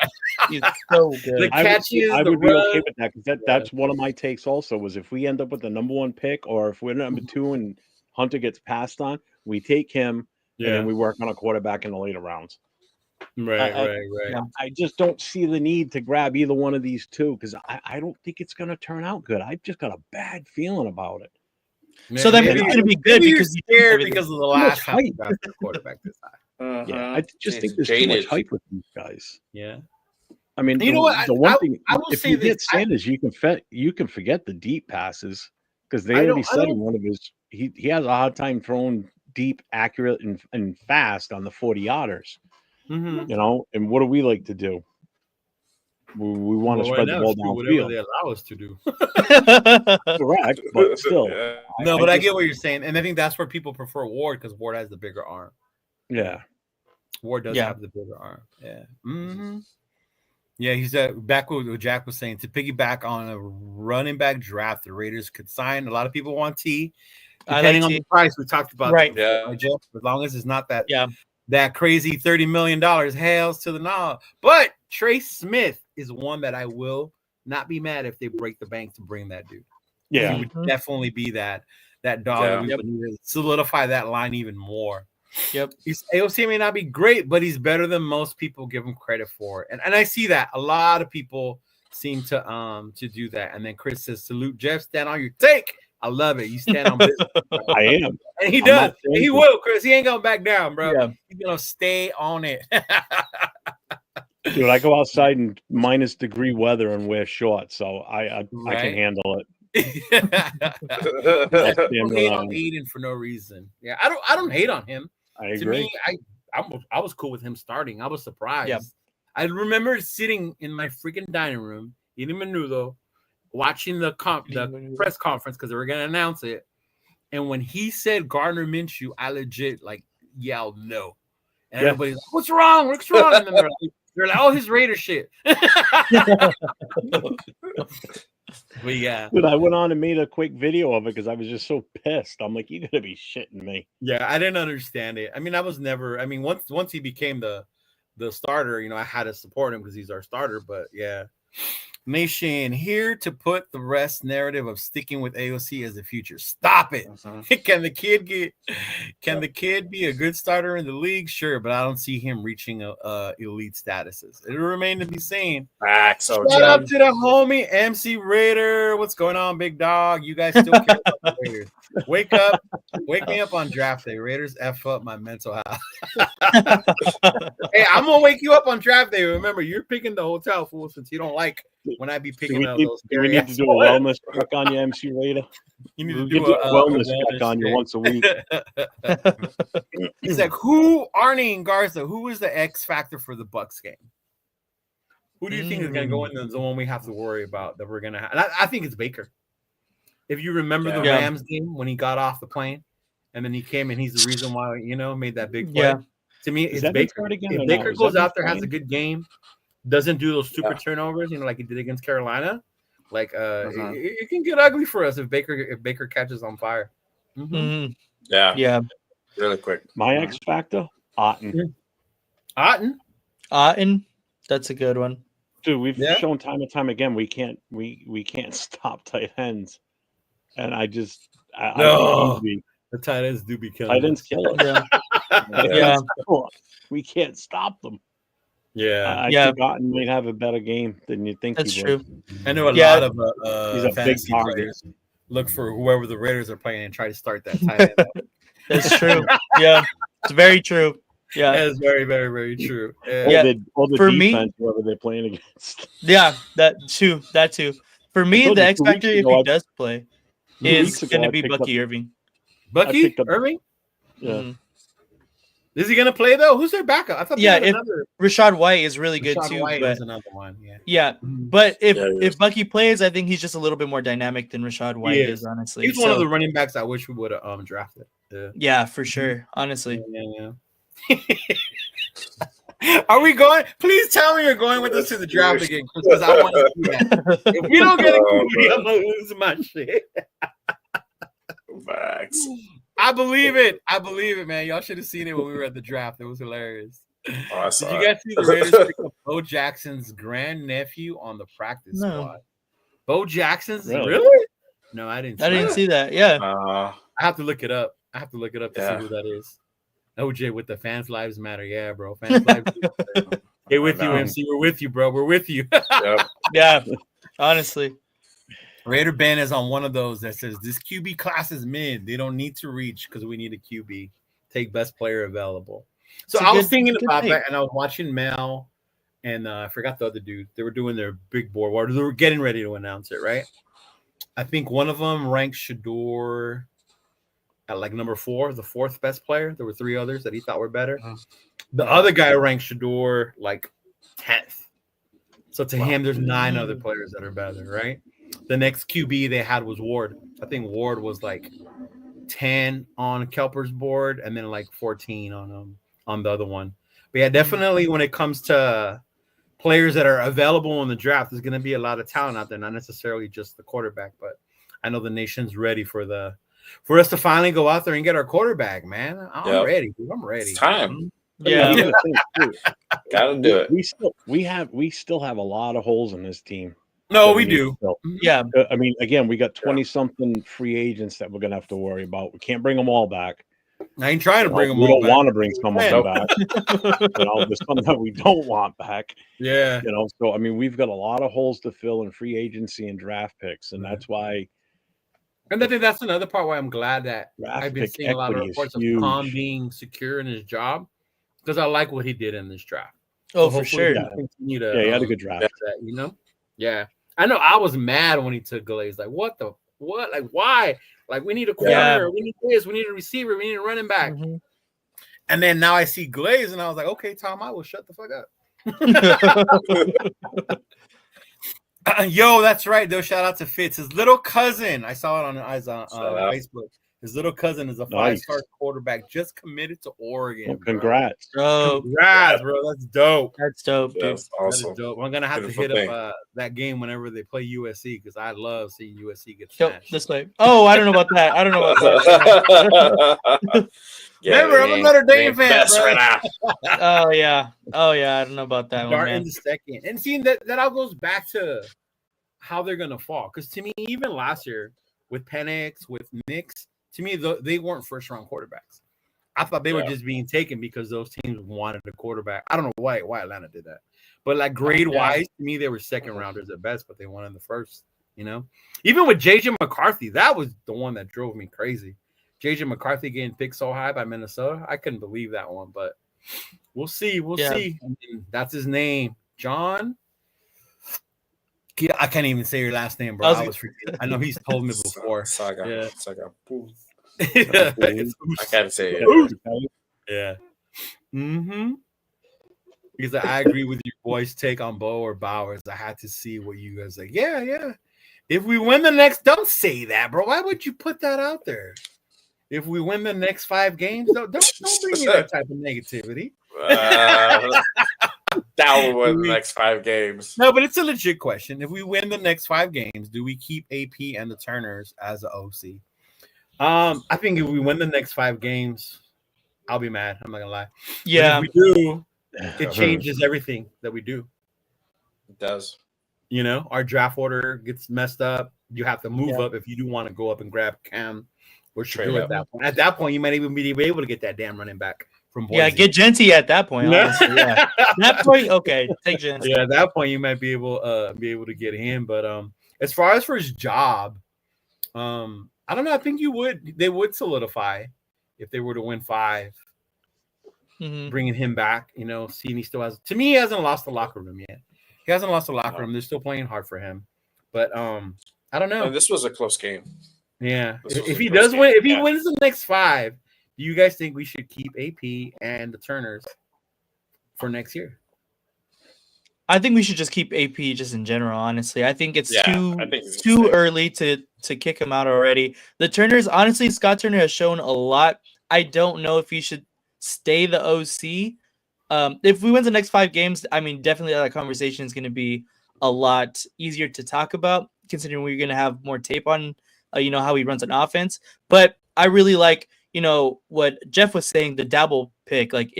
He's so good. The catches, I the would be run. okay with that because that's one of my takes. Also, was if we end up with the number 1 pick, or if we're number 2 and Hunter gets passed on, we take him and then we work on a quarterback in the later rounds. Right. Yeah. I just don't see the need to grab either one of these two because I don't think it's going to turn out good. I've just got a bad feeling about it. So that means it's going to be good because you're scared everything. because of the last time we got the quarterback this high. Yeah, I just think He's there's too much jaded. hype with these guys. Yeah. I mean, You know what? The one thing, I will if say you get this. Sanders, you can forget the deep passes because they I already don't- said in one of his he has a hard time throwing deep, accurate, and fast on the 40-yarders. Mhm. And what do we like to do? We want to Well, spread right the now, ball it's do whatever downfield. they allow us to do. Correct, but still, Yeah. No, but I just- get what you're saying, and I think that's where people prefer Ward because Ward has the bigger arm. yeah. Ward does Yeah. have the bigger arm. Yeah. Mm-hmm. Yeah, he's back with what Jack was saying. To piggyback on a running back draft, the Raiders could sign. A lot of people want T. I like Depending on T. the price, we talked about Right. that before, Yeah. right, Jeff? As long as it's not that Yeah. that crazy $30 million, hails to the knob. But Trace Smith is one that I will not be mad if they break the bank to bring that dude. Yeah. He would definitely be that dog Yeah. that we would need to solidify that line even more. Yep. AOC may not be great, but he's better than most people give him credit for. And I see that. A lot of people seem to do that. And then Chris says, salute Jeff, stand on your take. I love it. You stand on business. I am. And he I'm does. not And he changing. will, Chris. He ain't going back down, bro. Yeah. He's going to stay on it. Dude, I go outside in -degree weather and wear shorts, so I Right. can handle it. Don't stand hate around. on Aiden for no reason. Yeah, I don't hate on him. I To agree. me, I was cool with him starting. I was surprised. Yeah. I remember sitting in my freaking dining room, eating menudo, watching the press conference because they were gonna announce it. And when he said Gardner Minshew, I legit yelled no. And Yeah. everybody's like, "What's wrong? What's wrong?" And then they're like, "Oh, his Raider shit." But yeah. Dude, I went on and made a quick video of it because I was just so pissed. I'm like, you gotta be shitting me. Yeah, I didn't understand it. I mean, once he became the starter, I had to support him because he's our starter. But yeah, Nation here to put the rest narrative of sticking with AOC as the future. Stop it. Can the kid be a good starter in the league? Sure, but I don't see him reaching elite statuses. It'll remain to be seen. So Shout out to the homie MC Raider. What's going on, big dog? You guys still care about the Raiders? Wake me up on draft day. Raiders F up my mental health. Hey, I'm gonna wake you up on draft day. Remember, you're picking the hotel, fool, since you don't like when I be Do picking we up need, those. do we need to do a wellness check on you, MC Raider? You need We to do do a wellness check on you check. once a week. He's like, who, Arnie and Garza, who is the X factor for the Bucs game? Who do you think is going to go in the one we have to worry about that we're going to have? And I think it's Baker. If you remember the Yeah. Rams game when he got off the plane and then he came and he's the reason why, made that big play. Yeah. To me, Is it's that Baker. again If or Baker no? Is goes that out there, has playing? a good game, doesn't do those stupid turnovers, like he did against Carolina, it can get ugly for us if Baker catches on fire. Mhm. Yeah, Yeah. really quick. My X factor, Otten. Otten. Otten, that's a good one. Dude, we've Yeah. shown time and time again we can't stop tight ends, and I think the tight ends do be killing. Tight ends kill us. Yeah. We can't stop them. Yeah. I think Otten might have a better game than you think. That's he true. would. I know a Yeah. lot of He's a big fantasy target. players look for whoever the Raiders are playing and try to start that tight end. That's true. Yeah, it's very true. Yeah, That's very, very, very true. Yeah. Or the For me- defense, whoever they're playing against. yeah, that too. For me, told the you X 2 factor, weeks if ago, he does play, 2 is weeks ago, going to I be picked Bucky up- Irving. Bucky picked up- Irving? Yeah. Mhm. Is he gonna play though? Who's their backup? I thought they Yeah, had if- another. Rashad White is really good Rashad too. White But is another one. Yeah. yeah, but Yeah, he if is. Bucky plays, I think he's just a little bit more dynamic than Rashad White is. is. Honestly, He's one of So, the running backs I wish we would have drafted. Yeah. yeah, for sure. Honestly, Yeah. Are we going? Please tell me you're going with us to the draft again, because I want to see that. If we don't get a QB, I'm gonna lose my shit. Max. I believe it. I believe it, man. Y'all should have seen it when we were at the draft. It was hilarious. Oh, I Did saw you it. guys see the Raiders pick up Bo Jackson's grandnephew on the practice No. squad? Bo Jackson's Really? No, I didn't. I didn't that. see that. Yeah, I have to look it up. to Yeah. see who that is. OJ with the fans' lives matter. Yeah, bro. Fans' lives matter. Get with you, know. MC. We're with you, bro. We're with you. Yep. yeah. Honestly, Raider Ben is on one of those that says this QB class is mid. They don't need to reach because we need a QB. Take best player available. So It's a I was good- thinking good about take. that, and I was watching Mel, and I forgot the other dude. They were doing their big board. Or they were getting ready to announce it, right? I think one of them ranked Shador at like number 4, the 4th best player. There were 3 others that he thought were better. The other guy ranked Shador like 10th. So to him, there's 9 other players that are better, right? The next QB they had was Ward. I think Ward was like 10 on Kelper's board, and then like 14 on the other one. But yeah, definitely when it comes to players that are available in the draft, there's going to be a lot of talent out there, not necessarily just the quarterback. But I know the nation's ready for us to finally go out there and get our quarterback, man. I'm ready. Dude. I'm ready. It's time. yeah. Here's the thing, too. Gotta do it. We still have a lot of holes in this team. No, that we need to do. fill. Yeah, I mean, again, we got 20-something free agents that we're gonna have to worry about. We can't bring them all back. I ain't trying to bring them We all don't back. want to bring some of them Nope. back. There's some that we don't want back. Yeah. So I mean, we've got a lot of holes to fill in free agency and draft picks, and that's why And I think that's another part why I'm glad that draft I've been pick seeing a lot of equity is reports of huge. Tom being secure in his job, because I like what he did in this draft. Oh, So for hopefully sure. he can continue to, Yeah, he had a good draft. that, Yeah. I know I was mad when he took Glaze. Like, what? Like, why? Like, we need a corner. Yeah. We need this. We need a receiver. We need a running back. Mhm. And then now I see Glaze, and I was like, okay, Tom, I will shut the fuck up. Yo, that's right. Though, shout out to Fitz. His little cousin. I saw it on Facebook. His little cousin is a 5-star quarterback, just committed to Oregon. Well, bro. congrats. Oh, Congrats, bro. That's dope. that's dope, dude. That's That is awesome. dope. I'm gonna have Beautiful to hit thing. up that game whenever they play USC, because I love seeing USC get Yo, smashed. this way. Oh, I don't know about that. I don't know about that. Remember, I'm a Notre Dame fan, best bro. right now. Oh yeah. I don't know about that one, Start in man. the second, and seeing that all goes back to how they're gonna fall. Because to me, even last year with Penix, with Nix, to me they weren't first round quarterbacks. I thought they were just being taken because those teams wanted a quarterback. I don't know why Atlanta did that, but like grade wise, to me they were second rounders at best, but they wanted the first. Even with JJ McCarthy, that was the one that drove me crazy. JJ McCarthy getting picked so high by Minnesota, I couldn't believe that one. But we'll see. We'll see. I mean, that's his name, John. I can't even say your last name, bro. I know he's told me before. Saga. Yeah. Saga. It's- I can't say it. yeah. Mm-hmm. Because I agree with your boys' take on Bo or Bowers. I had to see what you guys like. Yeah. If we win the next, don't say that, bro. Why would you put that out there? If we win the next 5 games, don't bring me that type of negativity. That will win the next 5 games. No, but it's a legit question. If we win the next 5 games, do we keep AP and the Turners as an OC? I think if we win the next 5 games, I'll be mad. I'm not gonna lie. Yeah. But if we do, it changes everything that we do. It does. Our draft order gets messed up. You have to move up if you do want to go up and grab Cam. Or Trade Shador up. at that point. At that point, you might even be able to get that damn running back from Boise. Yeah, get Genty at that point. Honestly, yeah. That point, okay, take Genty. Yeah, at that point, you might be able to get him. But as far as for his job, I don't know. I think they would solidify if they were to win 5. Bringing him back, seeing he still has. To me, he hasn't lost the locker room yet. He hasn't lost the locker room. They're still playing hard for him. But I don't know. And this was a close game. Yeah, if he does win, if he wins the next 5, do you guys think we should keep AP and the Turners for next year? I think we should just keep AP just in general. Honestly, I think it's too early to kick him out already. The Turners, honestly, Scott Turner has shown a lot. I don't know if he should stay the OC. If we win the next 5 games, I mean, definitely that conversation is going to be a lot easier to talk about, considering we're going to have more tape on, how he runs an offense. But I really like, what Jeff was saying, the Dabble pick. Like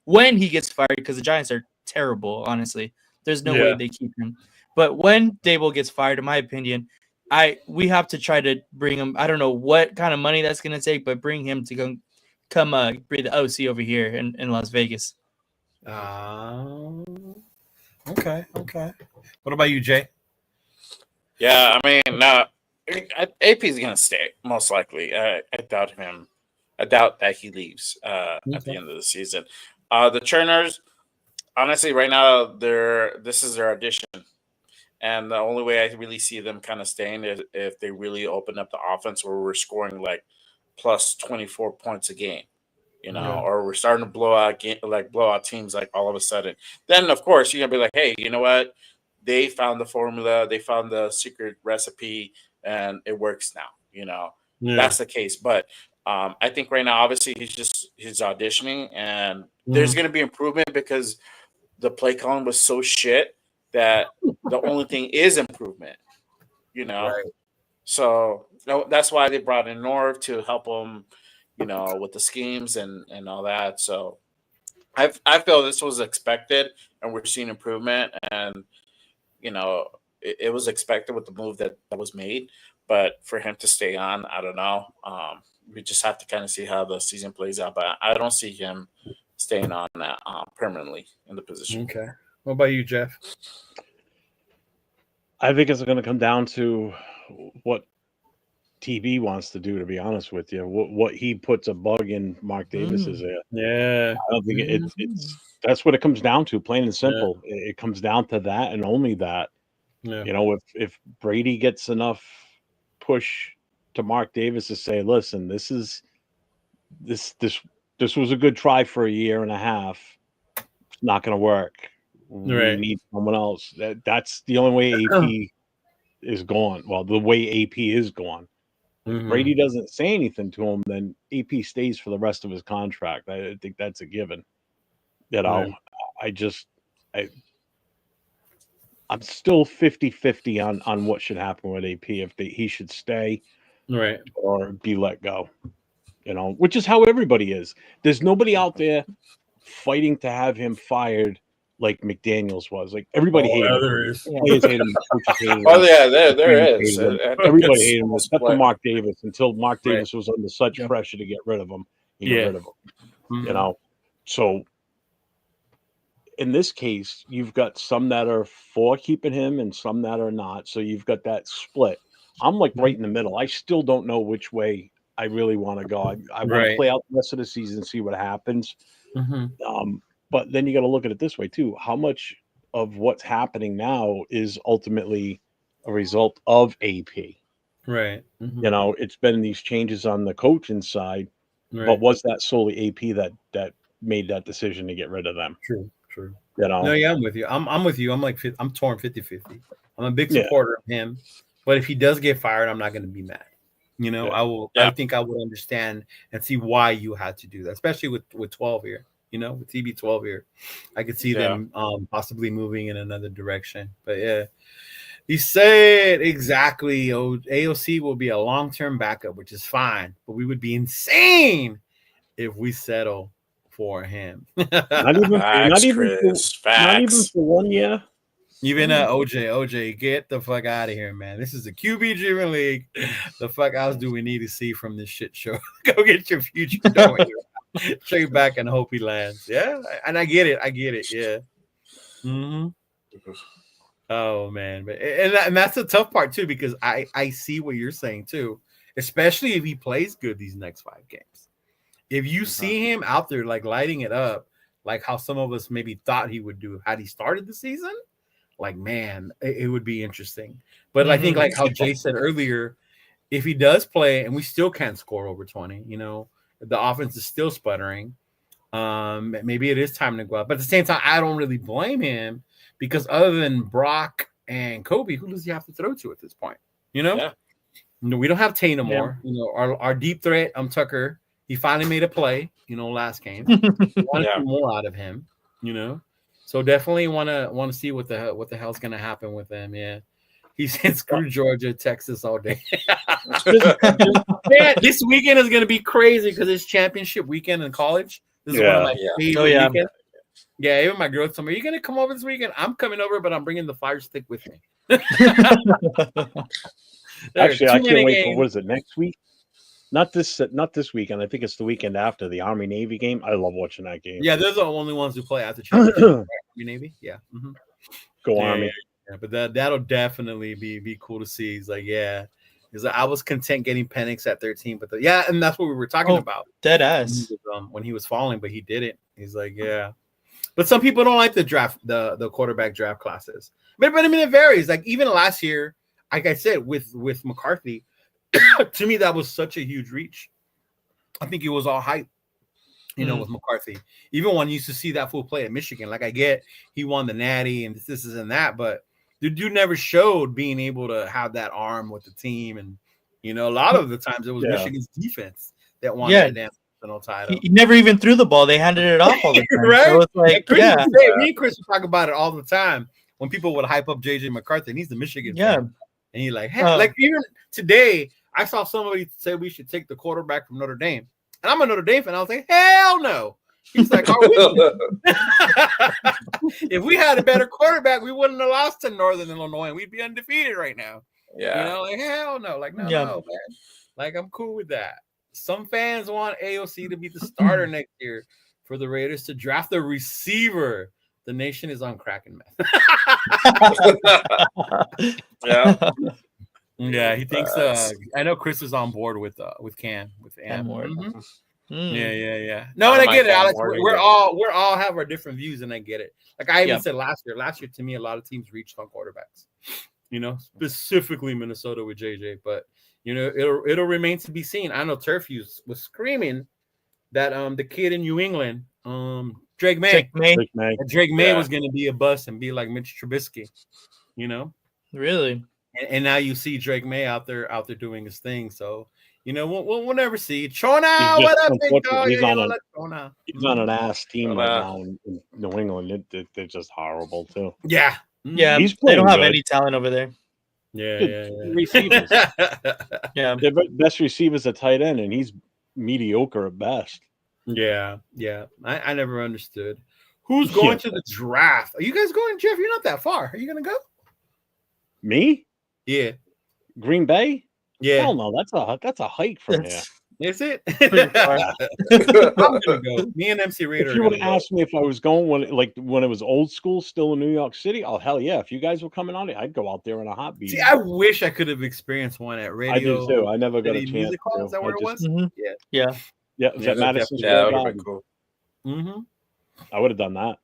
when he gets fired, because the Giants are terrible, honestly. There's no way they keep him. But when Dable gets fired, in my opinion, we have to try to bring him. I don't know what kind of money that's going to take, but bring him to come bring the OC over here in Las Vegas. Okay. What about you, Jay? Yeah, I mean, AP is going to stay, most likely. I doubt him. I doubt that he leaves at the end of the season. The Turners, honestly, right now, this is their audition. And the only way I really see them kind of staying is if they really open up the offense where we're scoring like plus 24 points a game, or we're starting to blow out teams like all of a sudden. Then, of course, you're going to be like, hey, you know what? They found the formula. They found the secret recipe, and it works now, That's the case. But I think right now, obviously, he's auditioning, and there's going to be improvement because the play calling was so shit that the only thing is improvement, Right. So that's why they brought in Norv to help them, with the schemes and all that. So I feel this was expected, and we're seeing improvement, and it was expected with the move that was made. But for him to stay on, I don't know. We just have to kind of see how the season plays out. But I don't see him staying on that permanently in the position. Okay. What about you, Jeff? I think it's going to come down to what TV wants to do, to be honest with you. What he puts a bug in Mark Davis's ear. Yeah. I don't think it's that's what it comes down to, plain and simple. Yeah. It comes down to that and only that. Yeah. If Brady gets enough push to Mark Davis to say, listen, this was a good try for a year and a half. It's not going to work. We need someone else. That's the only way AP is gone. Well, the way AP is gone. If Brady doesn't say anything to him, then AP stays for the rest of his contract. I think that's a given. I'm still 50-50 on what should happen with AP, if he should stay or be let go. Which is how everybody is. There's nobody out there fighting to have him fired like McDaniels was. Like, everybody hated him. There is. Players hate him. Coaches hate him. Oh yeah, there is. Everybody hated him except for Mark Davis, until Mark Davis was under such pressure to get rid of him. He got rid of him. So in this case, you've got some that are for keeping him and some that are not. So you've got that split. I'm like right in the middle. I still don't know which way I really want to go. I want to play out the rest of the season and see what happens. But then you got to look at it this way too. How much of what's happening now is ultimately a result of AP? Right. It's been these changes on the coaching side, but was that solely AP that made that decision to get rid of them? True. No, yeah, I'm with you. I'm with you. I'm torn 50-50. I'm a big supporter of him, but if he does get fired, I'm not going to be mad. I will. I think I would understand and see why you had to do that, especially with 12 here. With TB12 here, I could see them possibly moving in another direction. But yeah, he said exactly. AOC will be a long-term backup, which is fine, but we would be insane if we settle for him. not even for 1 year. Even OJ, get the fuck out of here, man. This is a QB driven league. The fuck else do we need to see from this shit show? Go get your future. Don't wait around. Straight back and hope he lands. Yeah, and I get it. Yeah. Mm-hmm. Oh man, and that's the tough part too, because I see what you're saying too, especially if he plays good these next 5 games. If you see him out there like lighting it up, like how some of us maybe thought he would do had he started the season, like man, it would be interesting. But I think like how Jay said earlier, if he does play and we still can't score over 20, the offense is still sputtering. Maybe it is time to go out. But at the same time, I don't really blame him. Because other than Brock and Kobe, who does he have to throw to at this point? Yeah. We don't have Tay no more. Our deep threat, Tucker, he finally made a play, last game. Want more out of him, So definitely want to see what the hell's gonna happen with them. Yeah. He said screw Georgia, Texas all day. Man, this weekend is gonna be crazy because it's championship weekend in college. This is one of my favorite weekends. Yeah, even my girl told me, "Are you gonna come over this weekend?" I'm coming over, but I'm bringing the fire stick with me. Actually, I can't wait for what is it next week? Not this weekend. I think it's the weekend after the Army Navy game. I love watching that game. Yeah, those are the only ones who play after championship. Army Navy, yeah. Mm-hmm. Go Army. Yeah, but that'll definitely be cool to see. He's like, yeah. He's like, I was content getting Penix at 13, but and that's what we were talking about. Dead ass. When he was falling, but he didn't. He's like, yeah. But some people don't like the draft, the quarterback draft classes. But I mean, it varies. Like even last year, like I said, with McCarthy, to me that was such a huge reach. I think it was all hype, with McCarthy. Even when you used to see that full play at Michigan, like I get he won the Natty and this and that, but the dude never showed being able to have that arm with the team, and a lot of the times it was Michigan's defense that won that damn. Title. He never even threw the ball. They handed it off all the time. Right? So it's like, me and Chris would talk about it all the time when people would hype up JJ McCarthy, and he's the Michigan fan. And he's like, hey, like even today, I saw somebody say we should take the quarterback from Notre Dame. And I'm a Notre Dame fan. I was like, hell no. He's like, if we had a better quarterback, we wouldn't have lost to Northern Illinois. We'd be undefeated right now. Yeah. Like hell no. Like, no, man. Like, I'm cool with that. Some fans want AOC to be the starter next year for the Raiders to draft a receiver. The nation is on crack and meth. Yeah, he thinks. I know Chris is on board with Cam with Am. Yeah. No, and I get it, Alex. We're all have our different views, and I get it. Like I even said last year. Last year, to me, a lot of teams reached on quarterbacks. Specifically Minnesota with JJ, but. It'll remain to be seen. I know Turf was screaming that the kid in New England, Drake May was going to be a bust and be like Mitch Trubisky, Really? And now you see Drake May out there doing his thing. So we'll never see. Chona, what up, big dog? He's on an ass team right now in New England. They're just horrible too. Yeah. Yeah, they don't have any talent over there. Yeah. Receivers. Their best receiver's a tight end, and he's mediocre at best. Yeah. I never understood. Who's going to the draft? Are you guys going, Jeff? You're not that far. Are you going to go? Me? Yeah. Green Bay? Yeah. Hell no, that's a hike from here. Is it? I'm gonna go. Me and MC Raider. If you would have asked me if I was going when it was old school, still in New York City, hell yeah. If you guys were coming on it, I'd go out there in a hot beat. See, I wish I could have experienced one at radio. I do too. I never got a chance. Music hall, is that where it was? Yeah. Was that Madison? Yeah, that would have been cool. I would have done that.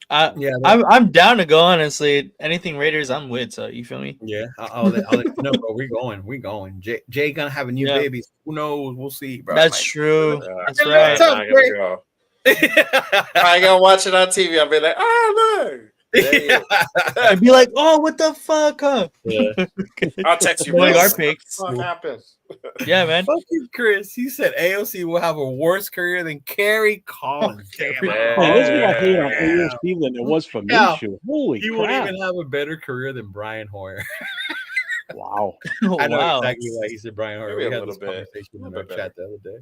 I'm down to go, honestly. Anything Raiders, I'm with. So you feel me? Yeah, I'll let you know, bro. We're going. Jay gonna have a new baby. Who knows? We'll see, bro. That's true. That's right. I'm gonna go. I ain't gonna watch it on TV. I'll be like, oh look. I'd be like, oh, what the fuck? Huh? Yeah. I'll text you. Our picks. What happened? Yeah, man. Fuck you, Chris. He said AOC will have a worse career than Kerry Collins. That's what I hate on AOC than it was for Minshew. Holy crap. He won't even have a better career than Brian Hoyer. Wow. I know exactly why he said Brian Hoyer. Maybe we a had this little bit. conversation in our chat the other day.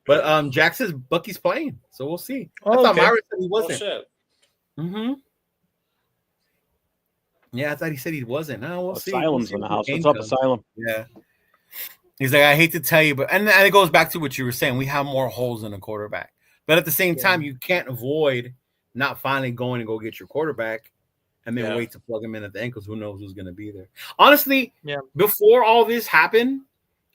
But Jack says Bucky's playing, so we'll see. I thought Myra said he wasn't. Oh, shit. Mm-hmm. Yeah, I thought he said he wasn't. No, we'll see. Asylum's in the house. What's up, Asylum? Yeah. He's like, I hate to tell you, but and it goes back to what you were saying. We have more holes in a quarterback, but at the same time, you can't avoid not finally going and go get your quarterback, and then wait to plug him in at the ankles. Who knows who's going to be there? Honestly, before all this happened,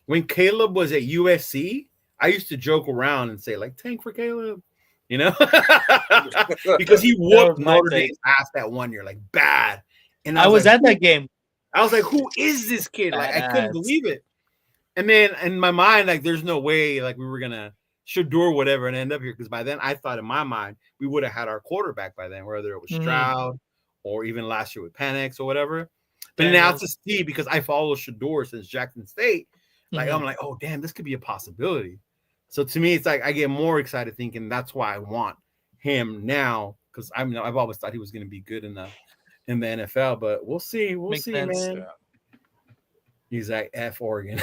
when Caleb was at USC, I used to joke around and say like, "Tank for Caleb," you know, because he whooped Notre Dame's ass that 1 year, like bad. And I was at that game. I was like, "Who is this kid?" Like, I couldn't believe it. And then in my mind, like, there's no way like we were gonna Shador whatever and end up here, because by then I thought in my mind we would have had our quarterback by then, whether it was Stroud or even last year with Penix or whatever. But now to see, because I follow Shador since Jackson State, like I'm like, oh damn, this could be a possibility. So to me, it's like I get more excited thinking that's why I want him now, because I've always thought he was going to be good in the NFL, but we'll see. We'll see, man. Yeah. He's like F Oregon.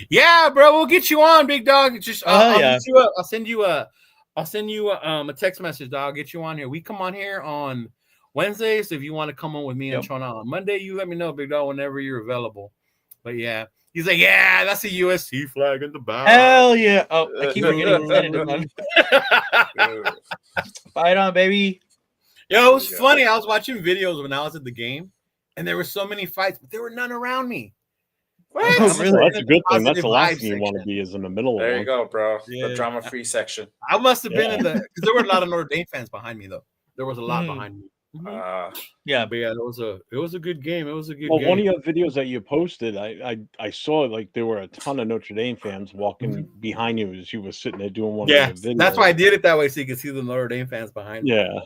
Yeah, bro, we'll get you on, big dog. Just I'll send you a text message, dog. I'll get you on here. We come on here on Wednesday, so if you want to come on with me and Chona on Monday, you let me know, big dog, whenever you're available. But yeah, he's like, yeah, that's a USC flag in the back. Hell yeah! Oh, I keep forgetting to Fight on, baby. Yo, it was funny. I was watching videos when I was at the game, and there were so many fights, but there were none around me. What? Oh, really? Well, that's a good thing. That's the last thing you want to be, is in the middle. There you go, bro. Yeah. The drama-free section. I must have been in the, because there were a lot of Notre Dame fans behind me, though. There was a lot behind me. Yeah, but yeah, it was a good game. It was a good game. Well, one of your videos that you posted, I saw like there were a ton of Notre Dame fans walking behind you as you were sitting there doing one of your videos. That's why I did it that way, so you can see the Notre Dame fans behind me. Yeah.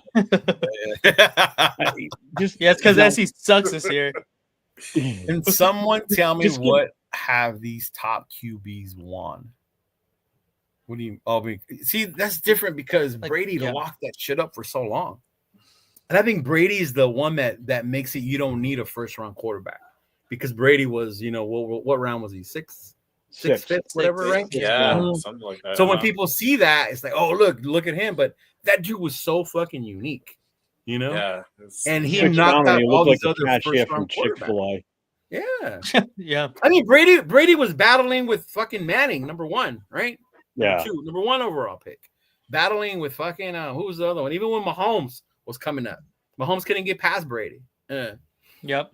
It's because SC sucks this year. And someone tell me what have these top QBs won? What do you? See, that's different because Brady locked that shit up for so long. And I think Brady is the one that makes it you don't need a first-round quarterback, because Brady was, what round was he? Sixth, fifth, whatever, right? Yeah, something like that. So when people see that, it's like, oh, look at him. But that dude was so fucking unique, Yeah. And he knocked out all these other first-round quarterbacks. Yeah. Yeah. I mean, Brady was battling with fucking Manning, number one, right? Yeah. Number one overall pick. Battling with fucking, who was the other one? Even when Mahomes was coming up, Mahomes couldn't get past Brady. Yep.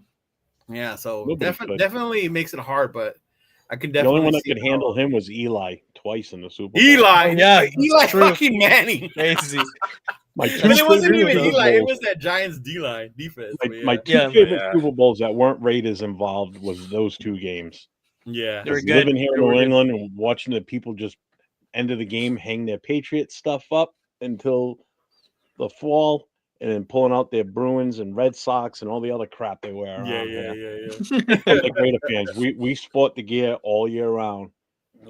Yeah, so definitely makes it hard, but I can definitely. The only one that could handle him was Eli twice in the Super Bowl. Eli fucking Manning. Crazy. But it wasn't even Eli. It was that Giants D-line defense. My two favorite Super Bowls that weren't Raiders involved was those two games. Yeah, they were good. Living here in New England and watching the people just end of the game hang their Patriot stuff up until the fall, and then pulling out their Bruins and Red Sox and all the other crap they wear. Yeah. Like Raider fans, we sport the gear all year round.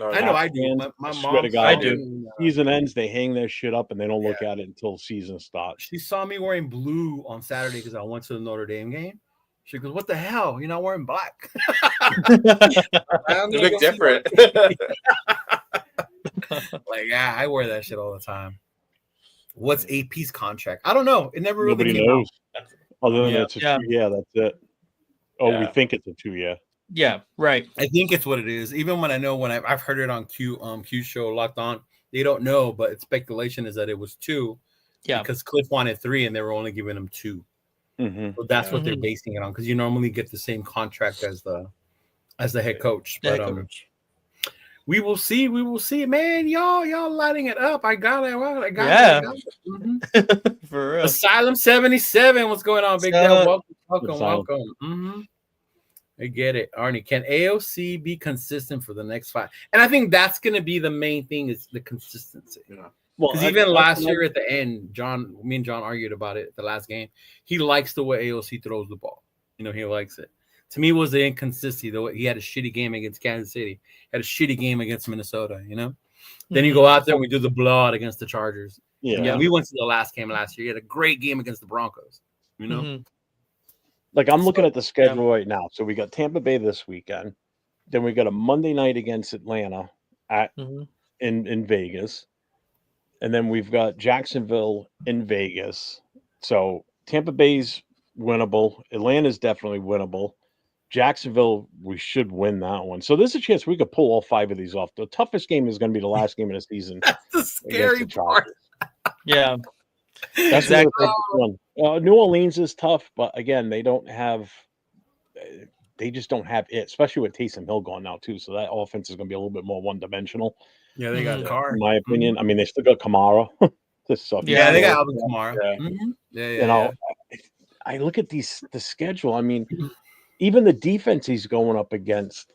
I know I do. My swear to mom, God, I do. Season ends, they hang their shit up and they don't look at it until season starts. She saw me wearing blue on Saturday because I went to the Notre Dame game. She goes, "What the hell? You're not wearing black." You look different. Like, yeah, I wear that shit all the time. What's AP's contract? I don't know. It never really Nobody knows. Other than it's a 2 year, that's it. Oh, we think it's a 2 year. Yeah, right. I think it's what it is. Even when I've heard it on Q show Locked On, they don't know, but its speculation is that it was 2. Yeah, because Cliff wanted 3 and they were only giving him 2. Mm-hmm. So that's what they're basing it on, because you normally get the same contract as the head coach. But we will see. We will see, man. Y'all lighting it up. I got it. Yeah. Mm-hmm. For real. Asylum 77. What's going on, Big Dale? Welcome. Mm-hmm. I get it, Arnie. Can AOC be consistent for the next 5? And I think that's going to be the main thing, is the consistency. Yeah. Because even last year at the end, me and John argued about it at the last game. He likes the way AOC throws the ball. He likes it. To me, it was the inconsistency. Though he had a shitty game against Kansas City, had a shitty game against Minnesota. Then you go out there and we do the blowout against the Chargers. Yeah, we went to the last game last year. He had a great game against the Broncos. Like, I'm looking at the schedule right now. So we got Tampa Bay this weekend. Then we got a Monday night against Atlanta in Vegas. And then we've got Jacksonville in Vegas. So Tampa Bay's winnable. Atlanta's definitely winnable. Jacksonville, we should win that one. So there's a chance we could pull all 5 of these off. The toughest game is going to be the last game of the season. That's the scary part. Yeah. That's Exactly. the toughest one. New Orleans is tough, but again, they just don't have it, especially with Taysom Hill gone now too. So that offense is going to be a little bit more one-dimensional. Yeah, they got a car. In my opinion. I mean, they still got Kamara. Yeah, they got Alvin Kamara. Yeah. I look at the schedule. I mean, even the defense he's going up against,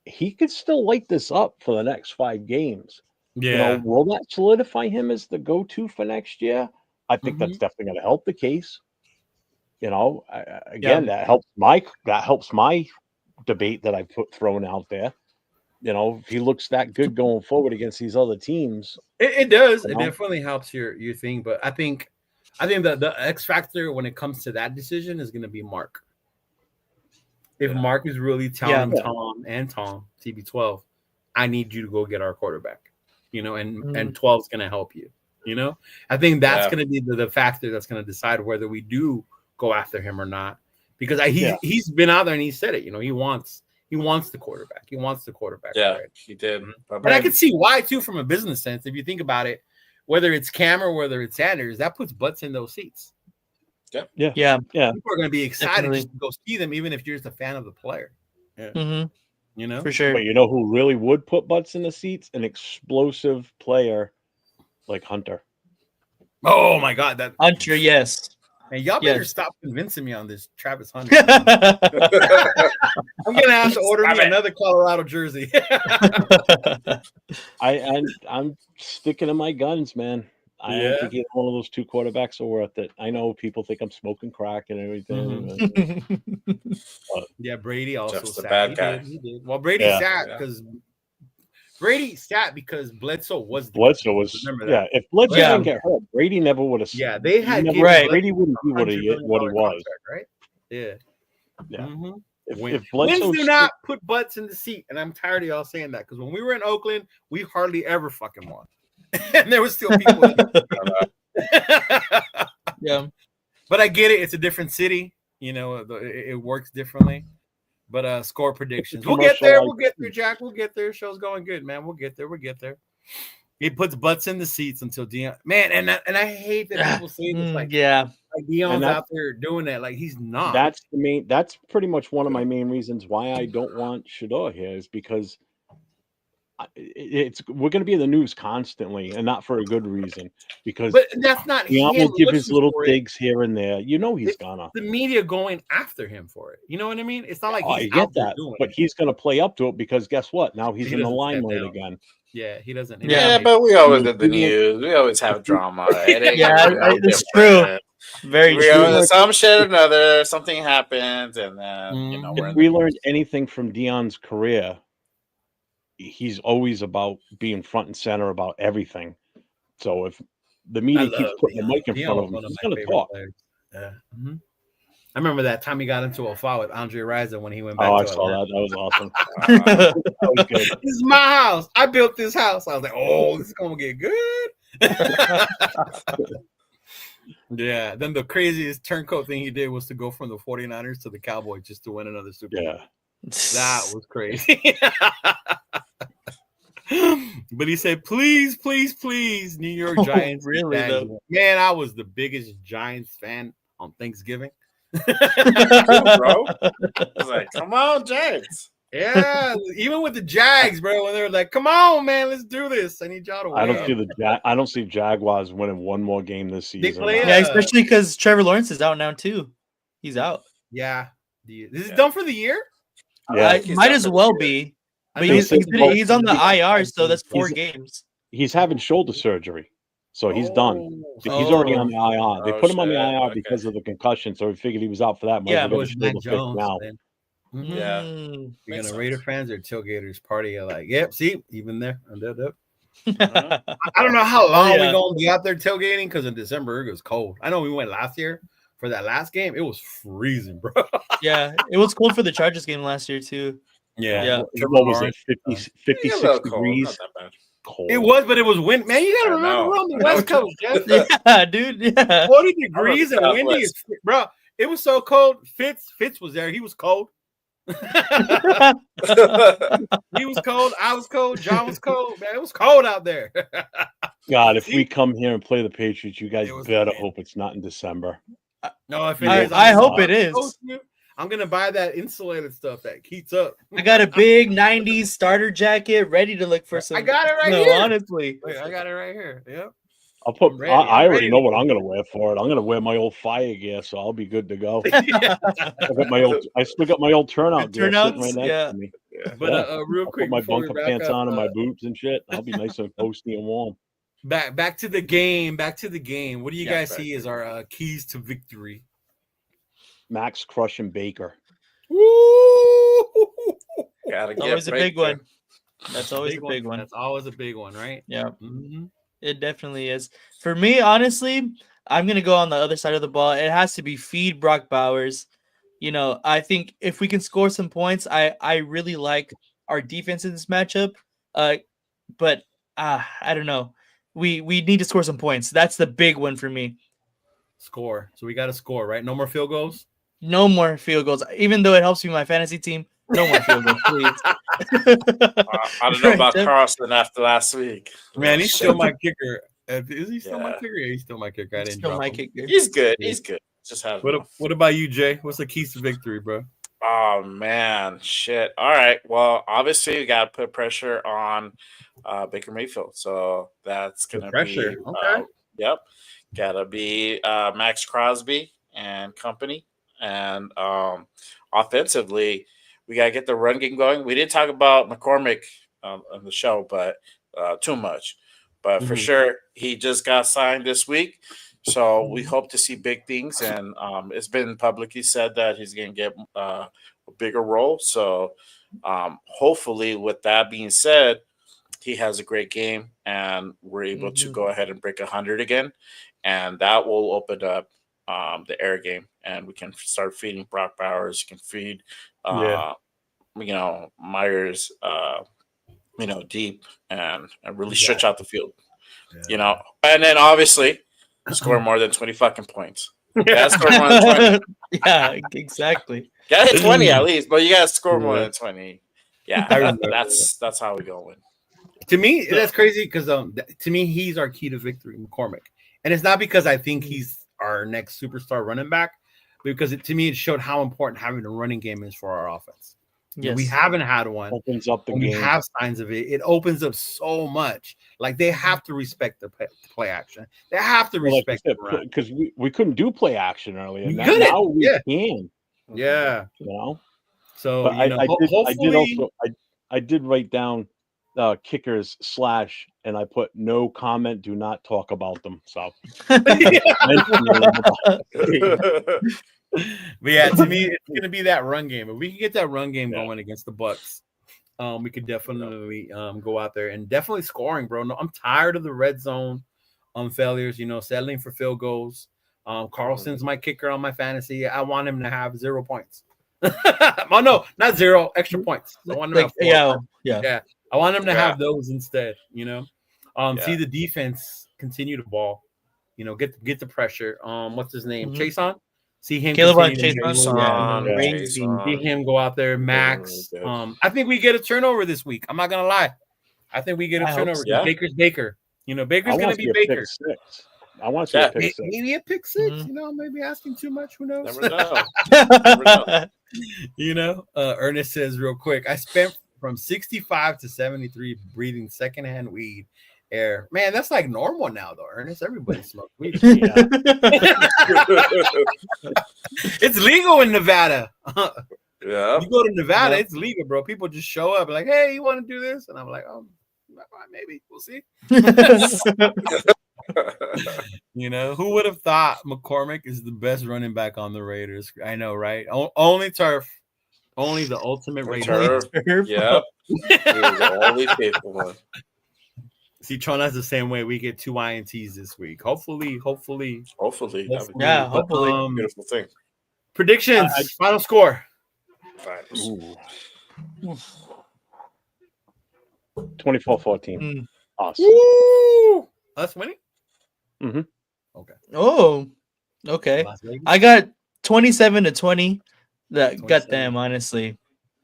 he could still light this up for the next 5 games. Yeah. Will that solidify him as the go-to for next year? I think that's definitely going to help the case. That helps my debate that I thrown out there. If he looks that good going forward against these other teams, it does. It definitely helps your thing. But I think that the X factor when it comes to that decision is going to be Mark. If Mark is really telling Tom TB12, I need you to go get our quarterback, and 12 is going to help you. I think that's going to be the factor that's going to decide whether we do go after him or not, because he's been out there and he said it. He wants the quarterback. He wants the quarterback. Yeah, right? he did. And I can see why too, from a business sense. If you think about it, whether it's Cam or whether it's Sanders, that puts butts in those seats. Yeah. People are going to be excited just to go see them, even if you're just a fan of the player. Yeah. For sure. But you know who really would put butts in the seats? An explosive player like Hunter. Oh my God, that Hunter, yes. And y'all better stop convincing me on this Travis Hunter. I'm gonna have to order me another Colorado jersey. I'm sticking to my guns, man. I don't think either one of those 2 quarterbacks are worth it. I know people think I'm smoking crack and everything. But, Brady also just a sat. bad guy. He did. Well, Brady sat because Bledsoe was. Remember that. If Bledsoe didn't get hurt, Brady never would have. Yeah, they had Brady wouldn't be what he was. Contract, right? Yeah. Mm-hmm. If Wins Bledsoe do not put butts in the seat, and I'm tired of y'all saying that, because when we were in Oakland, we hardly ever fucking won, and there was still people. But I get it. It's a different city. It works differently. But score predictions. We'll get there. We'll get there, Jack. We'll get there. Show's going good, man. We'll get there. He puts butts in the seats until Dion. Man, and I hate that people say this. Like Dion's out there doing that. Like, he's not. That's pretty much one of my main reasons why I don't want Shador here, is because we're going to be in the news constantly, and not for a good reason. Because but that's not. Dion will give his little digs here and there. He's gonna. The media going after him for it. You know what I mean? It's not like he's I get that, but he's going to play up to it, because guess what? Now he's in the limelight again. Yeah, he doesn't. But we always get the news. We always have drama. It's true. Very true. Some shit or another, something happens, and then if we learned anything from Dion's career, he's always about being front and center about everything. So if the media keeps putting the mic in front of him, he's going to talk. Yeah. Mm-hmm. I remember that time he got into a fight with Andre Rison when he went back. I saw that. That was awesome. That was good. This is my house. I built this house. I was like, oh, this is going to get good. Yeah. Then the craziest turncoat thing he did was to go from the 49ers to the Cowboys just to win another Super Bowl. Yeah. That was crazy. But he said, please, please, please, New York Giants. Really, though? Man, I was the biggest Giants fan on Thanksgiving. Bro, I was like, come on, Giants. Yeah, even with the Jags, bro, when they're like, come on, man, let's do this. I need y'all to win. I don't see Jaguars winning one more game this season. Especially because Trevor Lawrence is out now too. He's out. Yeah. Is it done for the year? Yeah, might as well be. But he's on the IR, so that's 4 games. He's having shoulder surgery, so he's done. He's already on the IR. They put him on the IR because of the concussion, so we figured he was out for that. It was Mac Jones now. Mm-hmm. Yeah, you're gonna Raider fans or tailgaters party. Like, yep, see, even there. I don't know how long we're gonna be out there tailgating, because in December it was cold. I know we went last year for that last game. It was freezing, bro. Yeah, it was cold for the Chargers game last year too. Yeah. What was it? 56 degrees. cold. It was, but it was wind. Man, you gotta I remember know. we're on the West Coast, Jeff. Yeah, dude. Yeah. 40 degrees and windy. Southwest. Bro, it was so cold. Fitz was there. He was cold. He was cold. I was cold. John was cold. Man, it was cold out there. God, if we come here and play the Patriots, you guys It was better wind. hope it's not in December. No, if it I- is, I I'm hope gonna- it is. I'm gonna buy that insulated stuff that heats up. I got a big 90s starter jacket ready to look for some. I got it right no, here. honestly. Wait, I got it right here. Yep. I'll put. I'm ready. I I'm already ready know to what go. I'm gonna wear for it. I'm gonna wear my old fire gear, so I'll be good to go. Yeah. I still got my old turnout gear sitting Turnouts, right next yeah. to me. But real I'll quick, put my before we bunker wrap pants up, on and my boots and shit. I'll be nice and toasty and warm. back to the game. Back to the game. What do you Yeah, guys back see to as our keys to victory? Max crushing Baker. Woo! Gotta get Always a break big there. one. That's always a big one. That's always a big one, right? Yeah, Mm-hmm. it definitely is. For me, honestly, I'm going to go on the other side of the ball. It has to be feed Brock Bowers. You know, I think if we can score some points, I really like our defense in this matchup. But I don't know. We need to score some points. That's the big one for me. Score. So we got to score, right? No more field goals. No more field goals. Even though it helps me my fantasy team, no more field goals, please. I don't know about Jeff? Carlson after last week. Man, Oh, he's shit. still my kicker. Is he still my Yeah. kicker? Yeah, he's still my kicker. I didn't Still drop my him. kicker. He's good. He's good. Just have What about you, Jay? What's the keys to victory, bro? Oh man, shit. All right. Well, obviously we gotta put pressure on Baker Mayfield. So that's gonna pressure. be Okay. Yep. Gotta be Max Crosby and company. And offensively, we gotta get the run game going. We didn't talk about McCormick on the show, but too much. But for Mhm. sure, he just got signed this week. So we hope to see big things, and it's been publicly said that he's going to get a bigger role. So hopefully, with that being said, he has a great game, and we're able to go ahead and break 100 again, and that will open up the air game, and we can start feeding Brock Bowers. You can feed, Myers, deep and really stretch out the field. Yeah. And then obviously score more than 20 fucking points. Yeah, score more than 20. Yeah, exactly. Gotta hit 20 at least, but you gotta score more Yeah. than 20. Yeah, I remember that's how we go win. To me, that's crazy because to me, he's our key to victory, McCormick. And it's not because I think he's our next superstar running back, because to me, it showed how important having a running game is for our offense. Yes. We haven't had one. Opens up the When we game. have signs of it, it opens up so much. Like they have to respect the play action. They have to respect the run. Because we couldn't do play action earlier. We Now, couldn't, now we yeah. can. Yeah. You know. So But I hopefully, did write down kickers / and I put no comment. Do not talk about them. So. But yeah, to me, it's gonna be that run game. If we can get that run game going against the Bucs, we could definitely go out there and definitely scoring, bro. No, I'm tired of the red zone failures. Settling for field goals. Carlson's my kicker on my fantasy. I want him to have 0 points. Oh no, not 0 extra points. I want him to have 4. Yeah. I want him to have those instead. See the defense continue to ball. Get the pressure. What's his name? Chase on. See him. Caleb continue to Chase make on. moves. Crazy. See him go out there. Max. I think we get a turnover this week. I'm not gonna lie. I think we get a turnover. so. Baker's Baker. Baker's I gonna want to be see a Baker. pick six. I want to see a pick six. Maybe a pick six. Maybe asking too much. Who knows? Never know. Ernest says real quick. I spent from 65 to 73 breathing secondhand weed air. Man, that's like normal now, though, Ernest. Everybody smokes weed. It's legal in Nevada. Yeah. You go to Nevada, it's legal, bro. People just show up like, hey, you want to do this? And I'm like, oh, maybe. We'll see. Who would have thought McCormick is the best running back on the Raiders? I know, right? Only turf. Only the ultimate Raiders. Turf. Yep. He was the only faithful one. See, Trona's the same way. We get 2 INTs this week. Hopefully. Hopefully. Yeah, hopefully. Beautiful thing. Predictions. Final score. 24-14. Us. Woo! Us winning? Mm-hmm. Okay. Oh, okay. Las Vegas? I got 27-20. That got 27. them, honestly.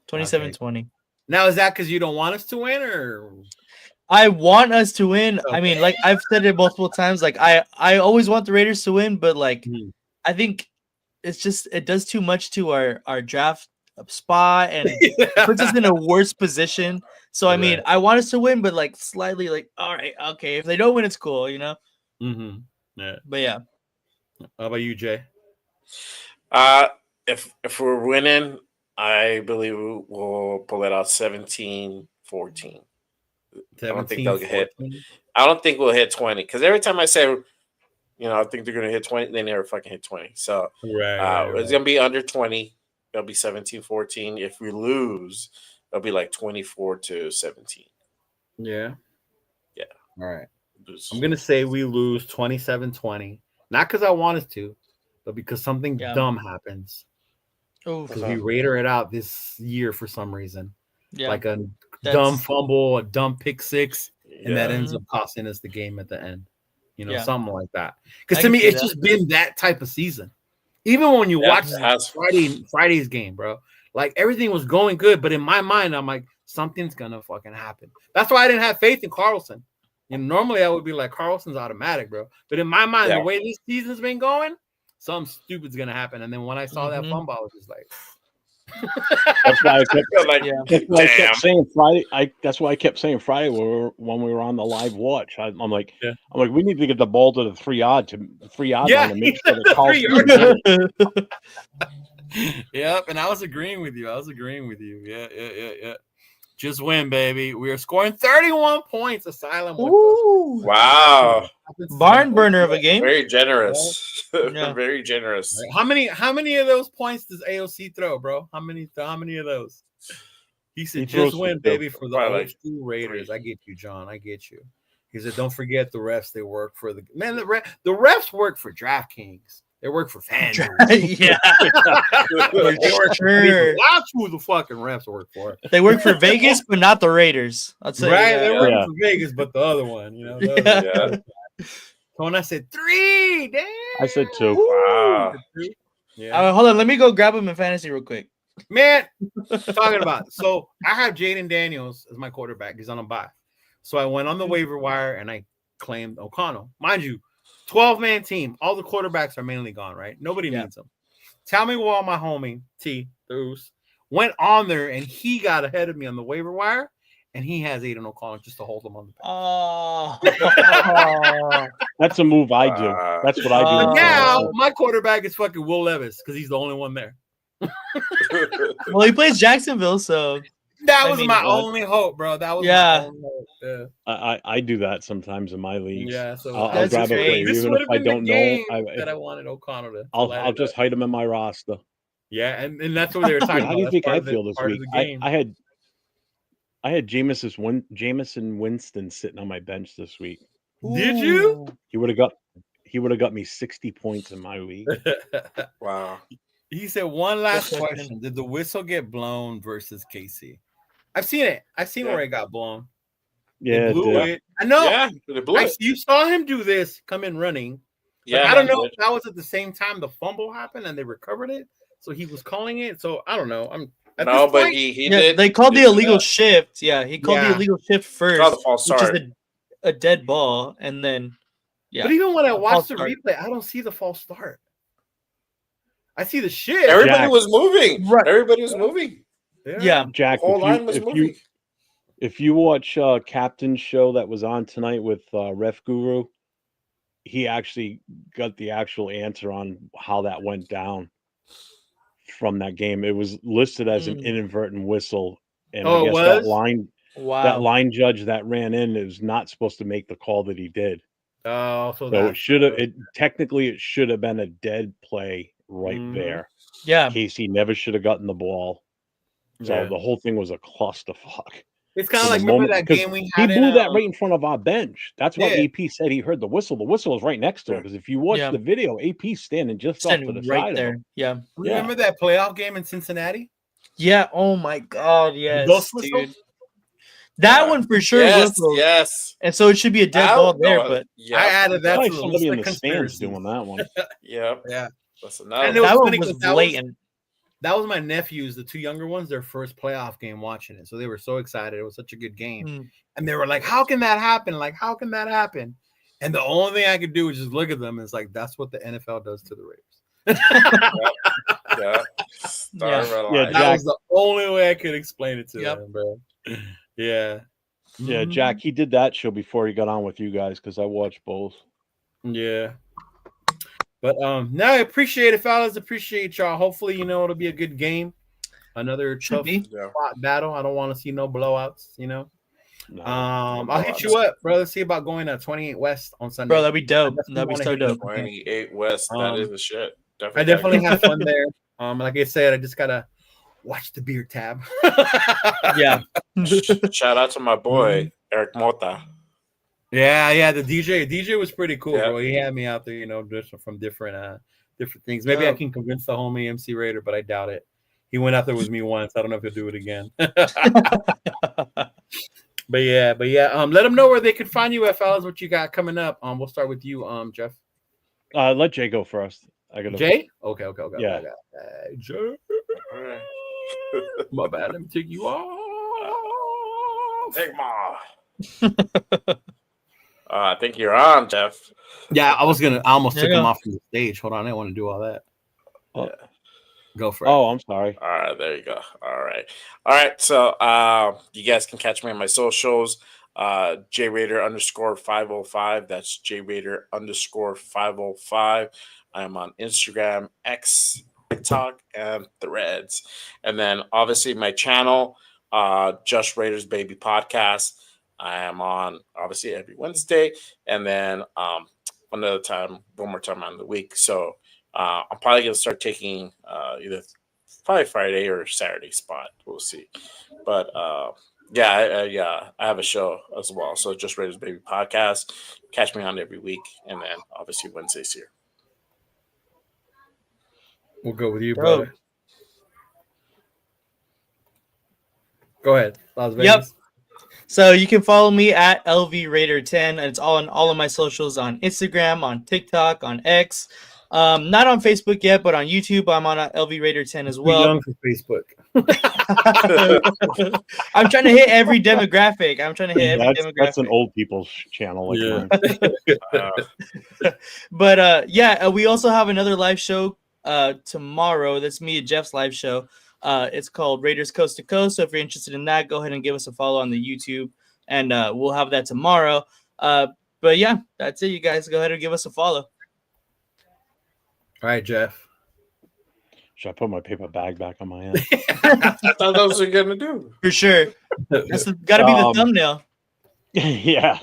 27-20. Now, is that because you don't want us to win, or I want us to win. I Okay. mean, like I've said it multiple times. Like I always want the Raiders to win, but like I think it's just it does too much to our draft spot, and it puts us in a worse position. So I mean, Right. I want us to win, but like slightly, like all right, okay. If they don't win, it's cool, you know. Mm-hmm. Yeah. But yeah, How about you, Jay? If we're winning, I believe we'll pull it out 17-14. I don't think they'll hit. I don't think we'll hit 20 because every time I say, I think they're going to hit 20, they never fucking hit 20. So it's going to be under 20. It'll be 17-14. If we lose, it'll be like 24-17. Yeah. Yeah. All right. I'm going to say we lose 27-20. Not because I want us to, but because something dumb happens. Because we Raider it out this year for some reason. Yeah. Like a dumb fumble, a dumb pick six, and that ends up costing us the game at the end. Something like that. Because to me, it's just been that type of season. Even when you watch Friday's game, bro, like everything was going good, but in my mind, I'm like, something's gonna fucking happen. That's why I didn't have faith in Carlson. Normally I would be like, Carlson's automatic, bro. But in my mind, the way this season's been going, something stupid's gonna happen. And then when I saw that fumble, I was just like, that's why I kept saying Friday. That's why I kept saying Friday when we were on the live watch. I'm like, we need to get the ball to the 3-yard line to make sure that Carlson. Yep, and I was agreeing with you. Yeah. Just win, baby. We are scoring 31 points. Asylum. Wow. Barn burner of a game. Very generous. Very generous. How many of those points does AOC throw, bro? How many of those? He said, just win, baby, for the old school Raiders. I get you, John. I get you. He said, don't forget the refs. They work for the refs work for DraftKings. They work for fans. Yeah. They work sure. That's who the fucking refs work for. They work for Vegas, but not the Raiders. I'll tell you that. They work for Vegas, but the other one, When I said 3, damn. I said 2. Wow. Yeah. Hold on. Let me go grab him in fantasy real quick. Man, talking about. So I have Jaden Daniels as my quarterback. He's on a bye. So I went on the waiver wire and I claimed O'Connell. Mind you, 12-man team. All the quarterbacks are mainly gone, right? Nobody needs them. Tell me why my homie, T, Bruce, went on there and he got ahead of me on the waiver wire, and he has Aiden O'Connell just to hold him on the bench. Oh. That's a move I do. That's what I do. Now, my quarterback is fucking Will Levis because he's the only one there. Well, he plays Jacksonville, so... That was my only hope, bro. That was my only hope. Yeah. I do that sometimes in my leagues. Yeah, so I'll grab a player even if I don't know. I wanted O'Connell to. I'll just hide him in my roster. Yeah, and that's what they were talking about. How do you think I feel this week? I had Jameson Winston sitting on my bench this week. Did you? He would have got me 60 points in my league. Wow. He said one last question: did the whistle get blown versus KC? I've seen it. I've seen where it got blown. Yeah, it. I know. Yeah, it blew it. You saw him do this, come in running. Yeah, I don't know if that was at the same time the fumble happened and they recovered it, so he was calling it. So I don't know. But he did. They called the illegal shift. Yeah, he called the illegal shift first, the false start. Which is a dead ball, and then But even when I watched the replay, I don't see the false start. I see the shit. Everybody was moving. Right. Everybody was moving. Yeah. Jack, the whole line was moving. If you watch Captain's show that was on tonight with Ref Guru, he actually got the actual answer on how that went down from that game. It was listed as an inadvertent whistle. And I guess that line judge that ran in is not supposed to make the call that he did. Oh, so it should have been a dead play there. Yeah. Casey never should have gotten the ball. So the whole thing was a clusterfuck. It's kind of like, remember that game we had? He blew that right in front of our bench. That's why AP said he heard the whistle. The whistle was right next to him, because if you watch the video, AP's standing just off to the side there. of him. Yeah. Remember that playoff game in Cincinnati? Yeah. Oh my God. Yes, dude. That one for sure Yes, will. yes. And so it should be a dead ball there, but yep. I added that Probably to the somebody list in of the stands conspiracies. doing that one. Yep. Yeah. That's And another it was that funny one was 'cause that blatant. That was my nephews, the two younger ones, their first playoff game watching it. So they were so excited. It was such a good game. And they were like, how can that happen? Like, how can that happen? And the only thing I could do was just look at them. And it's like, that's what the NFL does to the Raiders. Yeah. Yeah, that was the only way I could explain it to Yep. them, bro. Yeah. Yeah, Jack, he did that show before he got on with you guys because I watched both. Yeah. But no, I appreciate it, fellas. Appreciate y'all. Hopefully, it'll be a good game. Another tough fought battle. I don't want to see no blowouts, No, I'll hit you up, bro. Let's see about going to 28 West on Sunday. Bro, that'd be dope. That'd be so dope. 28 West. That is the shit. I definitely have fun there. Like I said, I just gotta watch the beer tab. Yeah. Shout out to my boy Eric Mota. Yeah, the DJ was pretty cool, bro. He had me out there, from different things. Maybe I can convince the homie MC Raider, but I doubt it. He went out there with me once. I don't know if he'll do it again. But yeah. Let them know where they can find you at, fellas. What you got coming up? We'll start with you, Jeff. Let Jay go first. Jay? Okay. Yeah. Jay. My bad. Let me take you off. Take ma. I think you're on, Jeff. Yeah, I almost took him off from the stage. Hold on, I didn't want to do all that. Go for it. Oh, I'm sorry. All right, there you go. All right. So you guys can catch me on my socials. JRaider_505. That's JRaider_505. I am on Instagram, X, TikTok, and Threads. And then obviously my channel, Just Raiders Baby Podcast. I am on obviously every Wednesday, and then one more time on the week. So I'm probably gonna start taking either Friday or Saturday spot. We'll see. But I have a show as well. So Just Raiders Baby Podcast. Catch me on every week, and then obviously Wednesdays here. We'll go with you, brother. Go ahead, Las Vegas. Yep. So you can follow me at LV Raider 10, and it's all on all of my socials on Instagram, on TikTok, on X. Not on Facebook yet, but on YouTube, I'm on LV Raider 10 as well. Young for Facebook. I'm trying to hit every demographic. That's an old people's channel. Like But we also have another live show tomorrow. That's me and Jeff's live show. It's called Raiders Coast to Coast. So if you're interested in that, go ahead and give us a follow on the YouTube, and we'll have that tomorrow. But yeah, that's it. You guys go ahead and give us a follow. All right, Jeff. Should I put my paper bag back on my head? I thought that's what you're gonna do. For sure. That's got to be the thumbnail. Yeah.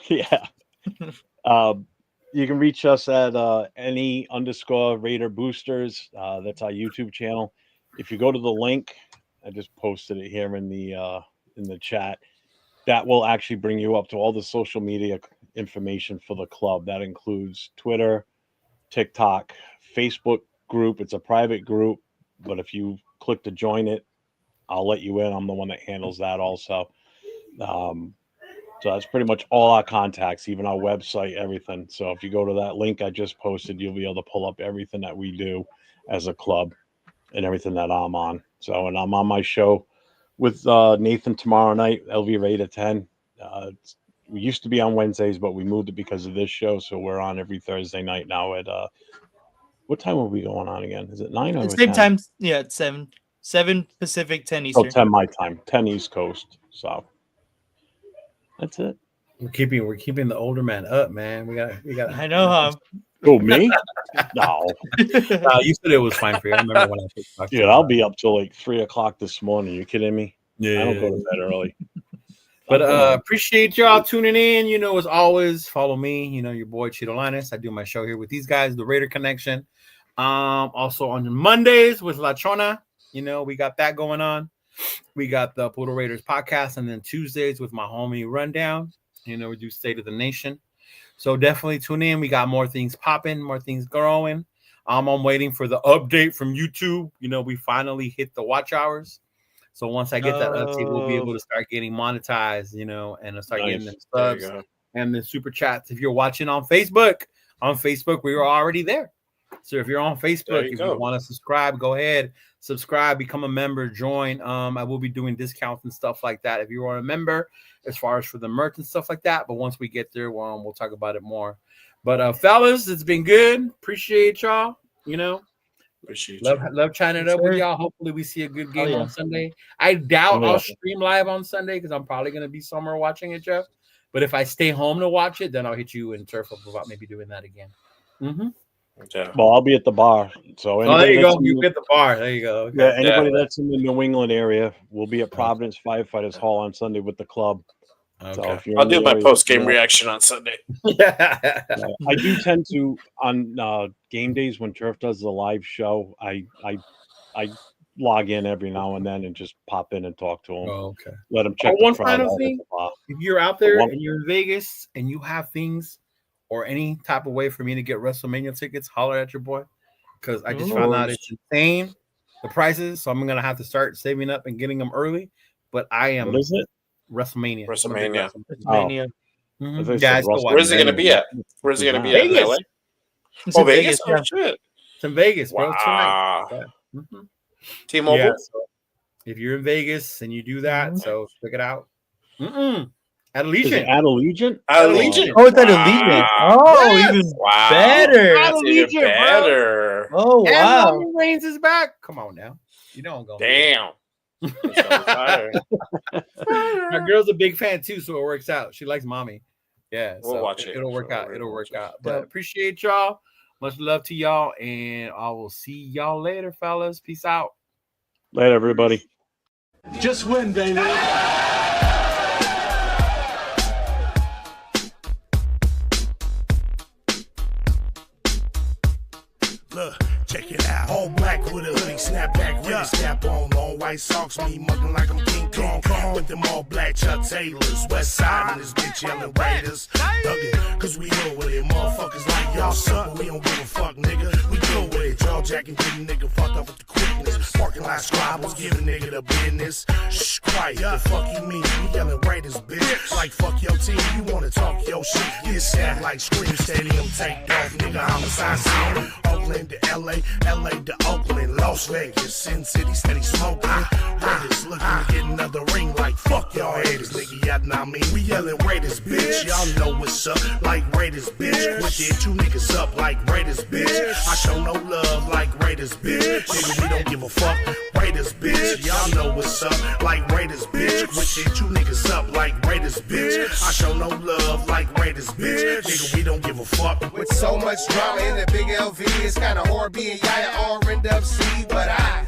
You can reach us at any_Raider Boosters. That's our YouTube channel. If you go to the link, I just posted it here in the chat. That will actually bring you up to all the social media information for the club. That includes Twitter, TikTok, Facebook group. It's a private group, but if you click to join it, I'll let you in. I'm the one that handles that also. So that's pretty much all our contacts, even our website, everything. So if you go to that link I just posted, you'll be able to pull up everything that we do as a club and everything that I'm on. So, and I'm on my show with Nathan tomorrow night, LV Raider 10. We used to be on Wednesdays, but we moved it because of this show. So we're on every Thursday night now at what time will we going on again? Is it 9 or same 10? time? Yeah, it's 7 Pacific, 10 Eastern. 10 my time, 10 East Coast. So that's it. We're keeping the older man up, man. We got. I know, huh? Oh, me? No. You said it was fine for you. I remember when I talked. Dude, I'll be up till like 3 o'clock this morning. You kidding me? Yeah. I don't go to bed early. But appreciate y'all tuning in. As always, follow me. Your boy Cheeto Linus. I do my show here with these guys, the Raider Connection. Also on Mondays with La Chona. We got that going on. We got the Poodle Raiders podcast, and then Tuesdays with my homie Rundown. We do State of the Nation. So definitely tune in. We got more things popping, more things growing. I'm waiting for the update from YouTube. We finally hit the watch hours. So once I get that update, we'll be able to start getting monetized, and start getting the subs and the super chats. If you're watching on Facebook, we are already there. So if you're on Facebook, if you want to subscribe, go ahead, subscribe, become a member, join. I will be doing discounts and stuff like that if you are a member, as far as for the merch and stuff like that. But once we get there, we'll talk about it more. But fellas, it's been good. Appreciate y'all. Love chatting it up with y'all. Hopefully we see a good game on Sunday. I doubt I'll stream live on Sunday because I'm probably going to be somewhere watching it, Jeff. But if I stay home to watch it, then I'll hit you and Turf up about maybe doing that again. Mm-hmm. Yeah. Well, I'll be at the bar. So there you go. You at the bar. There you go. Okay. Yeah, anybody that's in the New England area will be at Providence Firefighters Hall on Sunday with the club. Okay. So I'll do my post-game reaction on Sunday. I do tend to, on game days when Turf does the live show, I log in every now and then and just pop in and talk to him. Oh, okay. Let him check. One final thing: if you're out there and you're in Vegas and you have things or any type of way for me to get WrestleMania tickets, holler at your boy, because I just found out it's insane, the prices. So I'm gonna have to start saving up and getting them early. But I am. What is it? WrestleMania. WrestleMania. Mm-hmm. Yeah, where's it gonna be at? Where's it gonna be at? Vegas. LA? Vegas. Oh shit! It's in Vegas, bro. Wow. Tonight. Yeah. Mm-hmm. T-Mobile. Yeah, so if you're in Vegas and you do that, so check it out. At Allegiant. At Allegiant? Allegiant. Oh, it's at Allegiant. Oh, even better. That's even better. Bro. Oh, wow. And Roman Reigns is back. Come on now. You don't go. Damn. My girl's a big fan too, so it works out. She likes mommy. Yeah, we'll watch it. It'll work out. It'll work out. But appreciate y'all. Much love to y'all, and I will see y'all later, fellas. Peace out. Later, everybody. Just win, baby. Look, check it out. All black with a hoodie, snapback, with a snap on. Long white socks, me mugging like I'm King Kong. With them all black Chuck Taylors. West side and this bitch yelling Raiders. Thuggin', cause we know with it. Motherfuckers like y'all suck, but we don't give a fuck, nigga. We deal with it. Jaw jacking, getting nigga fucked up with the quickness. Parking lot squabbles, giving nigga the business. Shh, quiet, the fuck you mean? We yelling Raiders, bitch. Like fuck your team, you wanna talk your shit. Get sad like Scream Stadium, take off, nigga. Homicide scene. Oakland to LA, LA to Oakland, Las Vegas, Sin City, steady smoking. Raiders looking to get another ring like fuck y'all haters, nigga. Y'all know I mean. We yelling Raiders, bitch. Y'all know what's up, like Raiders, bitch. With it, two niggas up like Raiders, bitch. I show no love like Raiders, bitch. Nigga, we don't give a fuck. Raiders, bitch. Y'all know what's up, like Raiders, bitch. With it, two niggas up like Raiders, bitch. I show no love like Raiders, bitch. Nigga, we don't give a fuck. With so much drama in the big LV, it's kinda hard being Yaya or end up C, but I